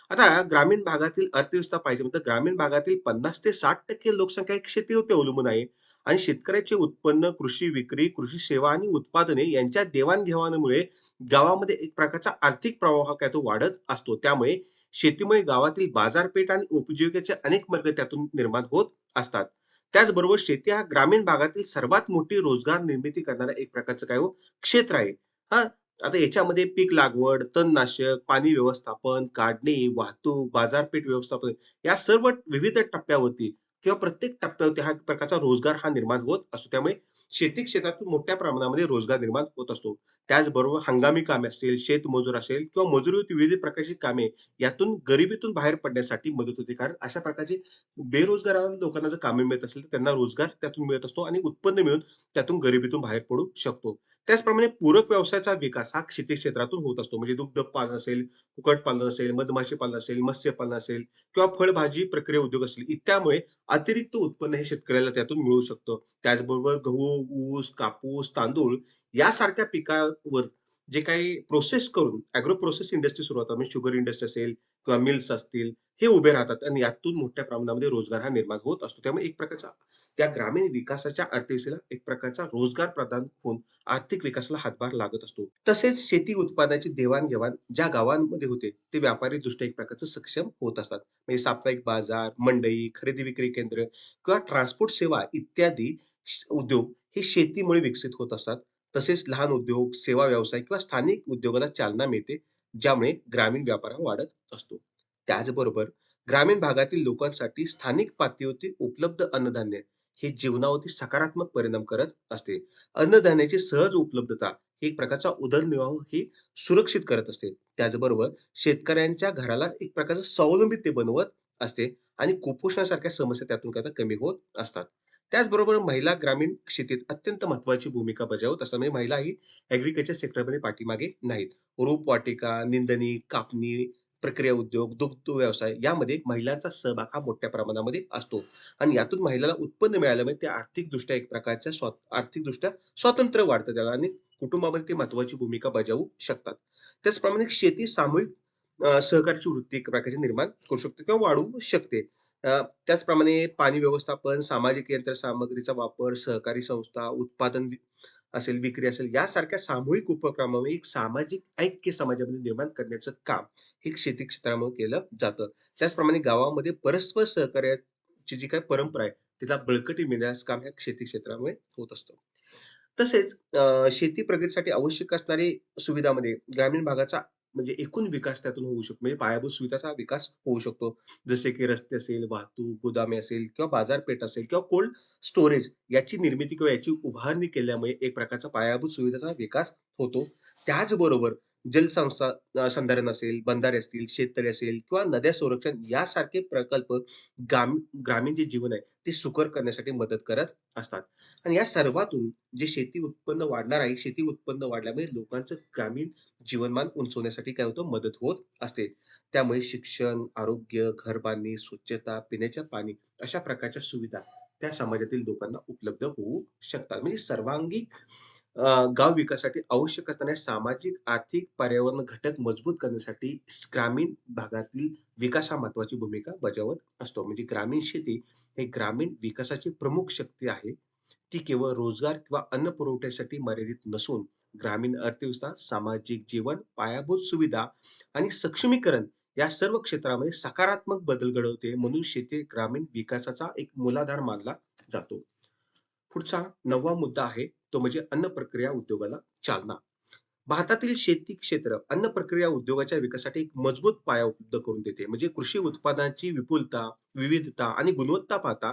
आता ग्रामीण भागातील अर्थव्यवस्था पाहिजे म्हणतात ग्रामीण भागातील 50% ते 60% लोकसंख्या ही शेतीवरती अवलंबून आहे आणि शेतकऱ्याचे उत्पन्न, कृषी विक्री, कृषी सेवा आणि उत्पादने यांच्या देवाण-घेवाणीमुळे गावामध्ये एक प्रकारचा आर्थिक प्रवाह काय तो वाढत असतो. त्यामुळे शेतीमुळे गावातील बाजारपेठ आणि उपजीविकेचे अनेक मार्ग त्यातून निर्माण होत असतात. त्याचबरोबर शेती हा ग्रामीण भागातील सर्वात मोठी रोजगार निर्मिती करणारा एक प्रकारचं काय हो क्षेत्र आहे. हां, आता याच्यामध्ये पीक लागवड, तणनाशक, पाणी व्यवस्थापन, काढणी, वाहतूक, बाजारपेठ व्यवस्थापन या सर्व विविध टप्प्यावरती किंवा प्रत्येक टप्प्यावरती हा एक प्रकारचा रोजगार हा निर्माण होत असतो. त्यामुळे शेती क्षेत्रातून मोठ्या प्रमाणामध्ये रोजगार निर्माण होत असतो. त्याचबरोबर हंगामी कामे असतील, शेतमजूर असेल किंवा मजुरीवरती विविध प्रकारची कामे यातून गरिबीतून बाहेर पडण्यासाठी मदत होते. कारण अशा प्रकारची बेरोजगार लोकांना जर कामे मिळत असेल, तर त्यांना रोजगार त्यातून मिळत असतो आणि उत्पन्न मिळून त्यातून गरिबीतून बाहेर पडू शकतो. त्याचप्रमाणे पूरक व्यवसायाचा विकास हा शेती क्षेत्रातून होत असतो. म्हणजे दुग्ध पालन असेल, कुक्कुटपालन असेल, मधमाशी पालन असेल, मत्स्यपालन असेल किंवा फळभाजी प्रक्रिया उद्योग असेल, त्यामुळे अतिरिक्त उत्पन्न हे शेतकऱ्याला त्यातून मिळू शकतं. त्याचबरोबर गहू, ऊस, कापूस, तांदूळ यासारख्या पिकावर जे काही प्रोसेस करून ॲग्रो प्रोसेस इंडस्ट्री सुरू होतात. म्हणजे शुगर इंडस्ट्री असेल किंवा मिल्स असतील, हे उभे राहतात आणि यातून मोठ्या प्रमाणामध्ये रोजगार हा निर्माण होत असतो. त्यामुळे एक प्रकारचा त्या ग्रामीण विकासाच्या अर्थव्यवस्थेला एक प्रकारचा रोजगार प्रदान होऊन आर्थिक विकासाला हातभार लागत असतो. तसेच शेती उत्पादनाची देवाण-घेवाण ज्या गावांमध्ये होते, ते व्यापारीदृष्ट्या एक प्रकारचं सक्षम होत असतात. म्हणजे साप्ताहिक बाजार, मंडई, खरेदी-विक्री केंद्र किंवा ट्रान्सपोर्ट सेवा इत्यादी उद्योग हे शेतीमुळे विकसित होत असतात. तसेच लहान उद्योग, सेवा व्यवसाय किंवा स्थानिक उद्योगाला चालना मिळते, ज्यामुळे ग्रामीण व्यापार हा वाढत असतो. त्याचबरोबर ग्रामीण भागातील लोकांसाठी स्थानिक पातळीवरती उपलब्ध अन्नधान्य हे जीवनावरती सकारात्मक परिणाम करत असते. अन्नधान्याची सहज उपलब्धता ही एक प्रकारचा उदरनिर्वाह ही सुरक्षित करत असते. त्याचबरोबर शेतकऱ्यांच्या घराला एक प्रकारचं स्वावलंबी ते बनवत असते आणि कुपोषणासारख्या समस्या त्यातून काय तर कमी होत असतात. त्याचबरोबर महिला ग्रामीण शेतीत अत्यंत महत्त्वाची भूमिका बजावत असतात. म्हणजे महिला ही ॲग्रीकल्चर सेक्टरमध्ये पाठीमागे नाहीत. रोपवाटिका, निंदणी, कापणी, प्रक्रिया उद्योग, दुग्ध व्यवसाय यामध्ये महिलांचा सहभाग हा मोठ्या प्रमाणामध्ये असतो आणि यातून महिलाला उत्पन्न मिळाल्यामुळे ते आर्थिकदृष्ट्या एक प्रकारच्या आर्थिकदृष्ट्या स्वातंत्र्य वाढतं त्याला आणि कुटुंबामध्ये ते महत्त्वाची भूमिका बजावू शकतात. त्याचप्रमाणे शेती सामूहिक सहकार्याची वृत्ती एक प्रकारची निर्माण करू शकते किंवा वाढवू शकते. त्याचप्रमाणे पाणी व्यवस्थापन, सामाजिक यंत्रसामग्रीचा वापर, सहकारी संस्था, उत्पादन असेल, विक्री असेल, यासारख्या सामूहिक उपक्रमामुळे एक सामाजिक ऐक्य समाजामध्ये निर्माण करण्याचं काम हे शेती क्षेत्रामुळे केलं जातं. त्याचप्रमाणे गावामध्ये परस्पर सहकार्याची जी काही परंपरा आहे, तिला बळकटी मिळण्याचं काम ह्या शेती क्षेत्रामुळे होत असतं. तसेच शेती प्रगतीसाठी आवश्यक असणारी सुविधामध्ये ग्रामीण भागाचा म्हणजे एकूण विकास त्यातून होऊ शकतो. म्हणजे पायाभूत सुविधाचा विकास होऊ शकतो. जसे की रस्ते असेल, वाहतूक, गोदामे असेल किंवा बाजारपेठ असेल किंवा कोल्ड स्टोरेज याची निर्मिती किंवा याची उभारणी केल्यामुळे एक प्रकारचा पायाभूत सुविधाचा विकास होतो. त्याचबरोबर संधारण असेल, बंधारे असतील, शेततळे असेल किंवा नद्या संरक्षण यासारखे प्रकल्प ग्रामीण जे जीवन आहे, ते सुकर करण्यासाठी मदत करत असतात. आणि या सर्वातून जे शेती उत्पन्न वाढणार आहे, शेती उत्पन्न वाढल्यामुळे लोकांचं ग्रामीण जीवनमान उंचवण्यासाठी काय होतं, मदत होत असते. त्यामुळे शिक्षण, आरोग्य, घरबांधणी, स्वच्छता, पिण्याच्या पाणी अशा प्रकारच्या सुविधा त्या समाजातील लोकांना उपलब्ध होऊ शकतात. म्हणजे सर्वांगीण गाव विकासासाठी आवश्यक असणाऱ्या सामाजिक, आर्थिक, पर्यावरण घटक मजबूत करण्यासाठी ग्रामीण भागातील विकास हा महत्त्वाची भूमिका बजावत असतो. म्हणजे ग्रामीण शेती हे ग्रामीण विकासाची प्रमुख शक्ती आहे. ती केवळ रोजगार किंवा अन्न पुरवठ्यासाठी मर्यादित नसून ग्रामीण अर्थव्यवस्था, सामाजिक जीवन, पायाभूत सुविधा आणि सक्षमीकरण या सर्व क्षेत्रामध्ये सकारात्मक बदल घडवते. म्हणून शेती ग्रामीण विकासाचा एक मूलाधार मानला जातो. पुढचा 9वा मुद्दा आहे, तो म्हणजे अन्न प्रक्रिया उद्योगाला चालना. भारतातील शेती क्षेत्र अन्न प्रक्रिया उद्योगाच्या विकासासाठी एक मजबूत पाया उपलब्ध करून देते. म्हणजे कृषी उत्पादनाची विपुलता, विविधता आणि गुणवत्ता पाहता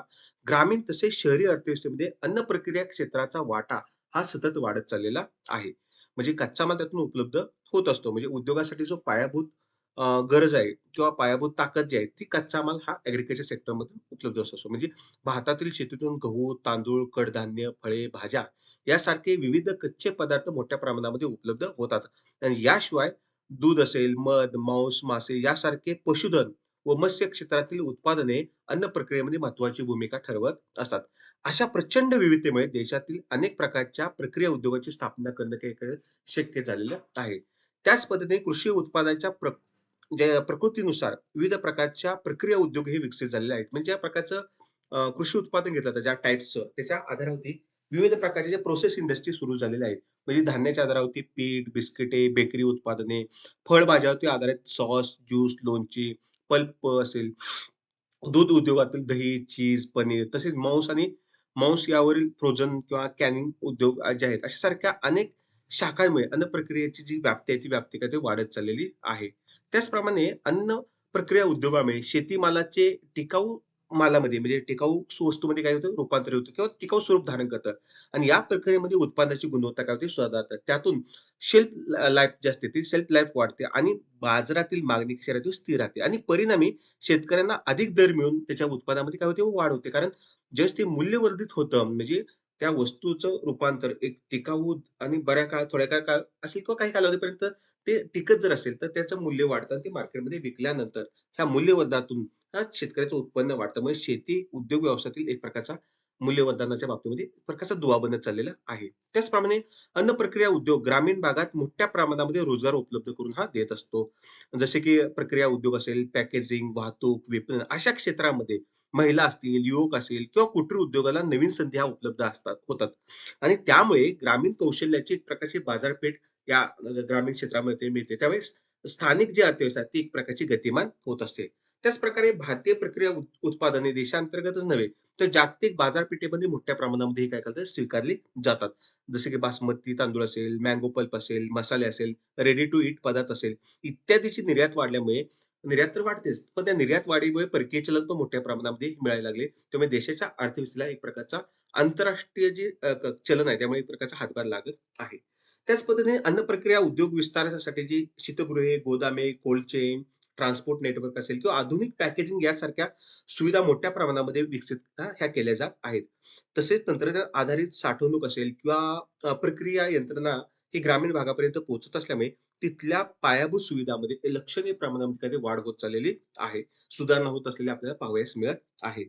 ग्रामीण तसेच शहरी अर्थव्यवस्थेमध्ये अन्न प्रक्रिया क्षेत्राचा वाटा हा सतत वाढत चाललेला आहे. म्हणजे कच्चा माल त्यातून उपलब्ध होत असतो. म्हणजे उद्योगासाठी जो पायाभूत गरज आहे किंवा पायाभूत ताकद जी आहे, ती कच्चा माल हा ॲग्रीकल्चर सेक्टरमधून उपलब्ध असतो. म्हणजे भारतातील शेतीतून गहू, तांदूळ, कडधान्य, फळे, भाज्या यासारखे विविध कच्चे पदार्थ मोठ्या प्रमाणामध्ये उपलब्ध होतात. आणि याशिवाय दूध असेल, मध, मांस, मासे यासारखे पशुधन व मत्स्य क्षेत्रातील उत्पादने अन्न प्रक्रियेमध्ये महत्त्वाची भूमिका ठरवत असतात. अशा प्रचंड विविधतेमुळे देशातील अनेक प्रकारच्या प्रक्रिया उद्योगाची स्थापना करणं काही काही शक्य झालेलं आहे. त्याच पद्धतीने कृषी उत्पादनाच्या जे प्रकृतीनुसार विविध प्रकारच्या प्रक्रिया उद्योग हे विकसित झालेले आहेत. म्हणजे ज्या प्रकारचं कृषी उत्पादन घेतलं जातं, ज्या टाइप्सचं, त्याच्या आधारावरती विविध प्रकारचे जे प्रोसेस इंडस्ट्री सुरू झालेल्या आहेत. म्हणजे धान्याच्या आधारावरती पीठ, बिस्किटे, बेकरी उत्पादने, फळभाज्यावरती आधारित सॉस, ज्यूस, लोणची, पल्प असेल, दूध उद्योगातील दही, चीज, पनीर तसेच मांस यावरील फ्रोझन किंवा कॅनिंग उद्योग जे आहेत, अशा सारख्या अनेक शाखांमुळे अन्न प्रक्रियेची जी व्याप्ती आहे, ती व्याप्ती काय ते वाढत चाललेली आहे. त्याचप्रमाणे अन्न प्रक्रिया उद्योगामुळे शेतीमालाचे टिकाऊ मालामध्ये म्हणजे टिकाऊ वस्तूमध्ये काय होतं रूपांतर होतं किंवा टिकाऊ स्वरूप धारण करतं आणि या प्रक्रियेमध्ये उत्पादनाची गुणवत्ता काय होते सुधारतात. त्यातून शेल्फ लाईफ जी असते ती शेल्फ लाईफ वाढते आणि बाजारातील मागणी कशी राहते स्थिर राहते आणि परिणामी शेतकऱ्यांना अधिक दर मिळून त्याच्या उत्पादनामध्ये काय होते वाढ होते. कारण ज्यावेळेस ते मूल्यवर्धित होतं म्हणजे त्या वस्तूचं रूपांतर एक टिकाऊ आणि बऱ्या काळ, थोड्या काळ काळ असेल किंवा काही कालावधीपर्यंत ते टिकत जर असेल, तर त्याचं मूल्य वाढतं आणि ते मार्केटमध्ये विकल्यानंतर ह्या मूल्यवर्धनातून शेतकऱ्याचं उत्पन्न वाढतं. म्हणजे शेती उद्योग व्यवसायातील एक प्रकारचा मूल्यवर्धनाच्या बाबतीमध्ये एक प्रकारचा दुवा बनत चाललेला आहे. त्याचप्रमाणे अन्न प्रक्रिया उद्योग ग्रामीण भागात मोठ्या प्रमाणामध्ये रोजगार उपलब्ध करून देत असतो. जसे की प्रक्रिया उद्योग असेल, पॅकेजिंग, वाहतूक, विपणन अशा क्षेत्रामध्ये महिला असतील, युवक असेल किंवा कुटीर उद्योगाला नवीन संधी उपलब्ध होतात आणि त्यामुळे ग्रामीण कौशल्याची एक प्रकारची बाजारपेठ या ग्रामीण क्षेत्रामध्ये मिळते. त्यावेळेस स्थानिक जी अर्थव्यवस्था आहे, ती एक प्रकारची गतिमान होत असते. त्याचप्रकारे भारतीय प्रक्रिया उत्पादने देशांतर्गतच नव्हे, तर जागतिक बाजारपेठेमध्ये मोठ्या प्रमाणामध्ये काय करतात स्वीकारली जातात. जसे की बासमती तांदूळ असेल, मँगो पल्प असेल, मसाले असेल, रेडी टू ईट पदार्थ असेल, इत्यादीची निर्यात वाढल्यामुळे निर्यात तर वाढतेच, पण त्या निर्यात वाढीमुळे परकीय चलन पण मोठ्या प्रमाणामध्ये मिळायला लागले. त्यामुळे देशाच्या अर्थव्यवस्थेला एक प्रकारचा आंतरराष्ट्रीय जे चलन आहे, त्यामुळे एक प्रकारचा हातभार लागत आहे. त्याच पद्धतीने अन्न प्रक्रिया उद्योग विस्तारासाठी जी शीतगृहे, गोदामे, कोल्ड चेन, ट्रान्सपोर्ट नेटवर्क असेल किंवा आधुनिक पॅकेजिंग यासारख्या सुविधा मोठ्या प्रमाणामध्ये विकसित ह्या केल्या जात आहेत. तसेच तंत्रज्ञान आधारित साठवणूक असेल किंवा प्रक्रिया यंत्रणा ही ग्रामीण भागापर्यंत पोहोचत असल्यामुळे तिथल्या पायाभूत सुविधामध्ये ते लक्षणीय प्रमाणामध्ये काय वाढ होत चाललेली आहे. सुधारणा होत असलेली आपल्याला पाहावयास मिळत आहे.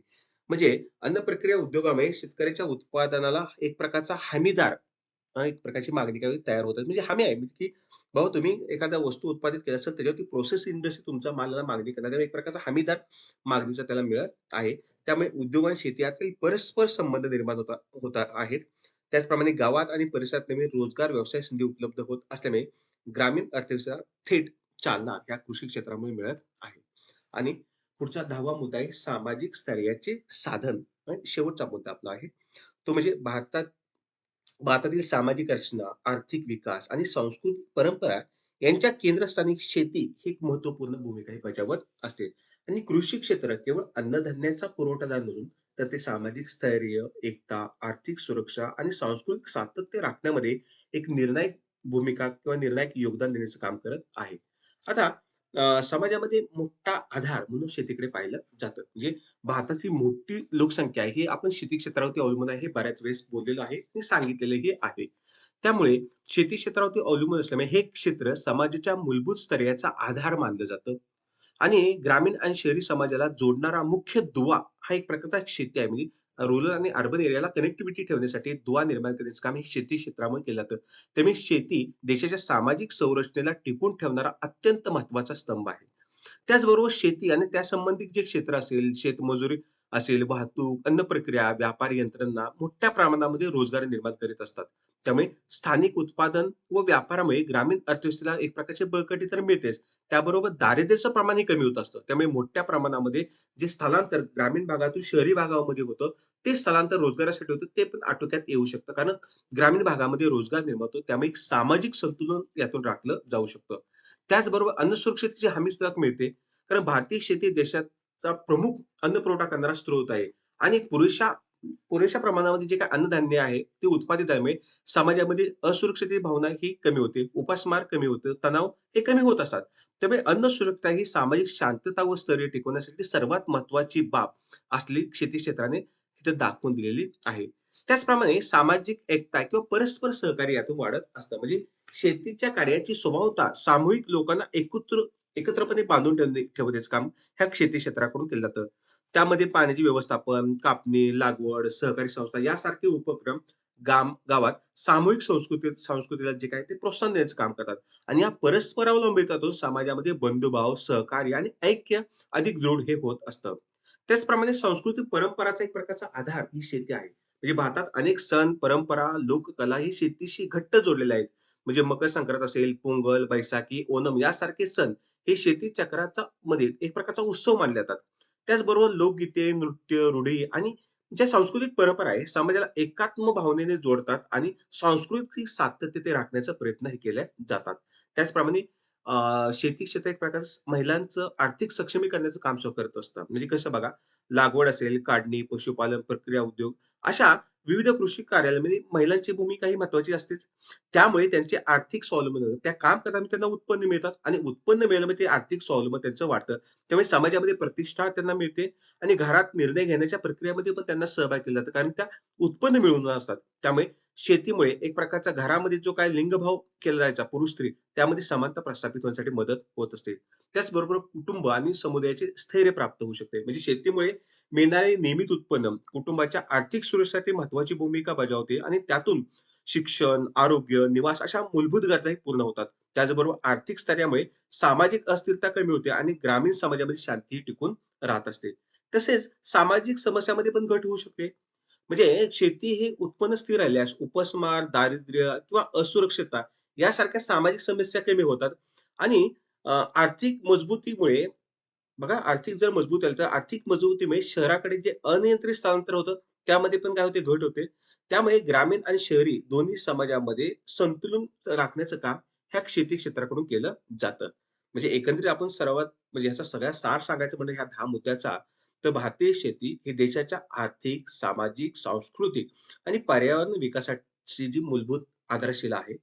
म्हणजे अन्न प्रक्रिया उद्योगामुळे शेतकऱ्याच्या उत्पादनाला एक प्रकारचा हमीदार एक प्रकारची मागणी काय तयार होतात. म्हणजे हमी आहे म्हणजे की बाबा तुम्ही एखादा वस्तू उत्पादित केली असेल त्याच्यावरती प्रोसेस इंडस्ट्री तुमच्या मालाला मागणी करणार त्यामुळे एक प्रकारचा हमीदार मागणीचा त्याला मिळत आहे. त्यामुळे उद्योग आणि शेती यातील परस्पर संबंध निर्माण होत आहेत. त्याचप्रमाणे गावात आणि परिसरात नवीन रोजगार व्यवसाय संधी उपलब्ध होत असल्यामुळे ग्रामीण अर्थव्यवस्थेला थेट चालना या कृषी क्षेत्रामुळे मिळत आहे. आणि पुढचा 10वा मुद्दा आहे सामाजिक स्थैर्याचे साधन आणि शेवटचा मुद्दा आपला आहे. तो म्हणजे भारतातील सामाजिक रचना, आर्थिक विकास आणि सांस्कृतिक परंपरा यांच्या केंद्रस्थानी शेती ही एक महत्त्वपूर्ण भूमिका ही बजावत असते. आणि कृषी क्षेत्र केवळ अन्नधान्याचा पुरवठादार नसून तर ते सामाजिक स्थैर्य, एकता, आर्थिक सुरक्षा आणि सांस्कृतिक सातत्य राखण्यामध्ये एक निर्णायक भूमिका किंवा निर्णायक योगदान देण्याचं काम करत आहे. आता समाजामध्ये मोठा आधार म्हणून शेतीकडे पाहिलं जातं. म्हणजे भारताची मोठी लोकसंख्या आहे, ही आपण शेती क्षेत्रावरती अवलंबून आहे, हे बऱ्याच वेळेस बोललेलं आहे आणि सांगितलेलंही आहे. त्यामुळे शेती क्षेत्रावरती अवलंबून असल्यामुळे हे क्षेत्र समाजाच्या मूलभूत स्तराचा आधार मानलं जातं आणि ग्रामीण आणि शहरी समाजाला जोडणारा मुख्य दुवा हा एक प्रकारचा शेती आहे. म्हणजे रुरल आणि अर्बन एरियाला कनेक्टिव्हिटी ठेवण्यासाठी दुवा निर्माण करण्याचं काम हे शेती क्षेत्रामुळे केलं जातं. त्यामुळे शेती देशाच्या सामाजिक संरचनेला टिकवून ठेवणारा अत्यंत महत्त्वाचा स्तंभ आहे. त्याचबरोबर शेती आणि त्या संबंधित जे क्षेत्र असेल, शेतमजुरी असेल, वाहतूक, अन्न प्रक्रिया, व्यापार यंत्रणा मोठ्या प्रमाणामध्ये रोजगार निर्माण करीत असतात. त्यामुळे स्थानिक उत्पादन व व्यापारामुळे ग्रामीण अर्थव्यवस्थेला एक प्रकारची बळकटी तर मिळतेच. त्याबरोबर दारिद्र्याचं प्रमाणही कमी होत असतं. त्यामुळे मोठ्या प्रमाणामध्ये जे स्थलांतर ग्रामीण भागातून शहरी भागामध्ये होतं, ते स्थलांतर रोजगारासाठी होतं, ते पण आटोक्यात येऊ शकतं. कारण ग्रामीण भागामध्ये रोजगार निर्माण होतो. त्यामुळे एक सामाजिक संतुलन यातून राखलं जाऊ शकतं. त्याचबरोबर अन्न सुरक्षेची हमी सुद्धा मिळते. कारण भारतीय शेती देशाचा प्रमुख अन्न पुरवठा करणारा स्रोत आहे आणि पुरेशा पुरेशा प्रमाणामध्ये जे काही अन्नधान्य आहे, ते उत्पादित आहे. समाजामध्ये असुरक्षिततेची भावना ही कमी होते, उपासमार कमी होतं, तणाव हे कमी होत असतात. त्यामुळे अन्न सुरक्षा ही सामाजिक शांतता व स्थैर्य टिकवण्यासाठी सर्वात महत्त्वाची बाब असलेली शेती क्षेत्राने तिथे दाखवून दिलेली आहे. त्याचप्रमाणे सामाजिक एकता किंवा परस्पर सहकार्य यातून वाढत असतं. म्हणजे शेतीच्या कार्याची स्वभावता सामूहिक लोकांना एकत्रपणे बांधून ठेवण्याचं काम ह्या शेती क्षेत्राकडून केलं जातं. त्यामध्ये पाण्याचे व्यवस्थापन, कापणी, लागवड, सहकारी संस्था यासारखे उपक्रम गावात सामूहिक संस्कृतीला जे काही ते प्रोत्साहन देण्याचं काम करतात आणि या परस्परावलंबित्वातून समाजामध्ये बंधुभाव, सहकार्य आणि ऐक्य अधिक दृढ हे होत असतं. त्याचप्रमाणे सांस्कृतिक परंपराचा एक प्रकारचा आधार ही शेती आहे. म्हणजे भारतात अनेक सण, परंपरा, लोककला ही शेतीशी घट्ट जोडलेल्या आहेत. म्हणजे मकर संक्रांत असेल, पोंगल, बैसाखी, ओणम यासारखे सण हे शेती चक्राचा मध्ये एक प्रकारचा उत्सव मानले जातात. त्याचबरोबर लोकगीते, नृत्य, रूढी आणि ज्या सांस्कृतिक परंपरा आहे, समाजाला एकात्म भावनेने जोडतात आणि सांस्कृतिक सातत्य ते राखण्याचा प्रयत्नही केले जातात. त्याचप्रमाणे शेती क्षेत्र एक प्रकारचं महिलांचं आर्थिक सक्षमीकरणाचं काम सुद्धा करत असतं. म्हणजे कसं बघा, लागवड असेल, काढणी, पशुपालन, प्रक्रिया उद्योग अशा विविध कृषी कार्यालयामध्ये महिलांची भूमिका ही महत्त्वाची असतेच. त्यामुळे त्यांचे आर्थिक स्वावलंबन होतं. त्या काम करताना त्यांना उत्पन्न मिळतात आणि उत्पन्न मिळाल्यामुळे ते आर्थिक स्वावलंबन त्यांचं वाढतं. त्यामुळे समाजामध्ये प्रतिष्ठा त्यांना मिळते आणि घरात निर्णय घेण्याच्या प्रक्रियेमध्ये पण त्यांना सहभाग केला जातो. कारण त्या उत्पन्न मिळवून असतात. त्यामुळे शेतीमुळे एक प्रकारचा घरामध्ये जो काही लिंगभाव केला जायचा पुरुष-स्त्री त्यामध्ये समानता प्रस्थापित होण्यासाठी मदत होत असते. त्याचबरोबर कुटुंब आणि समुदायाचे स्थैर्य प्राप्त होऊ शकते. म्हणजे शेतीमुळे मिळणारे नियमित उत्पन्न कुटुंबाच्या आर्थिक सुरक्षेसाठी महत्त्वाची भूमिका बजावते आणि त्यातून शिक्षण, आरोग्य, निवास अशा मूलभूत गरजाही पूर्ण होतात. त्याचबरोबर आर्थिक स्थैर्यामुळे सामाजिक अस्थिरता कमी होते आणि ग्रामीण समाजामध्ये शांती टिकून राहत असते. तसेच सामाजिक समस्यामध्ये पण घट होऊ शकते. म्हणजे शेती हे उत्पन्न स्थिर राहिल्यास उपस्मार, दारिद्र्य किंवा असुरक्षितता यासारख्या सामाजिक समस्या कमी होतात आणि आर्थिक मजबुतीमुळे बघा आर्थिक जर मजबूत झाली तर आर्थिक मजबुतीमुळे शहराकडे जे अनियंत्रित स्थलांतर होतं, त्यामध्ये पण काय होते घट होते. त्यामुळे ग्रामीण आणि शहरी दोन्ही समाजामध्ये संतुलन राखण्याचं काम ह्या शेती क्षेत्राकडून केलं जातं. म्हणजे एकंदरीत आपण सर्वात म्हणजे ह्याचा सगळ्यात सार सांगायचं म्हणजे ह्या 10 मुद्द्याचा, तर भारतीय शेती ही देशाच्या आर्थिक, सामाजिक, सांस्कृतिक आणि पर्यावरण विकासाची जी मूलभूत आधारशिला आहे.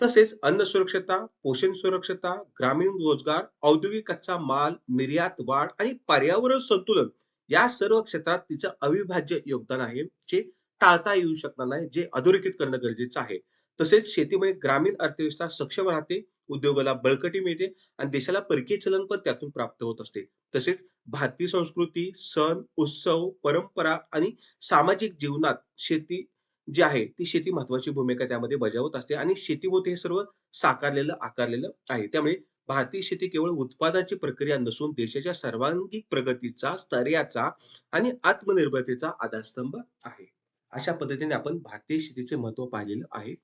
तसेच अन्न सुरक्षता, पोषण सुरक्षता, ग्रामीण रोजगार, औद्योगिक कच्चा माल, निर्यात वाढ आणि पर्यावरण संतुलन या सर्व क्षेत्रात तिचं अविभाज्य योगदान आहे, जे टाळता येऊ शकणार नाही, जे अधोरेखित करणं गरजेचं आहे. तसेच शेतीमुळे ग्रामीण अर्थव्यवस्था सक्षम राहते, उद्योगाला बळकटी मिळते आणि देशाला परकीय चलन पण त्यातून प्राप्त होत असते. तसेच भारतीय संस्कृती, सण, उत्सव, परंपरा आणि सामाजिक जीवनात शेती जी आहे, ती शेती महत्त्वाची भूमिका त्यामध्ये बजावत असते आणि शेतीभोवती हे सर्व आकारलेलं आहे. त्यामुळे भारतीय शेती केवळ उत्पादनाची प्रक्रिया नसून देशाच्या सर्वांगीण प्रगतीचा, स्थैर्याचा आणि आत्मनिर्भरतेचा आधारस्तंभ आहे. अशा पद्धतीने आपण भारतीय शेतीचे महत्त्व पाहिलेलं आहे.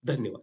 धन्यवाद.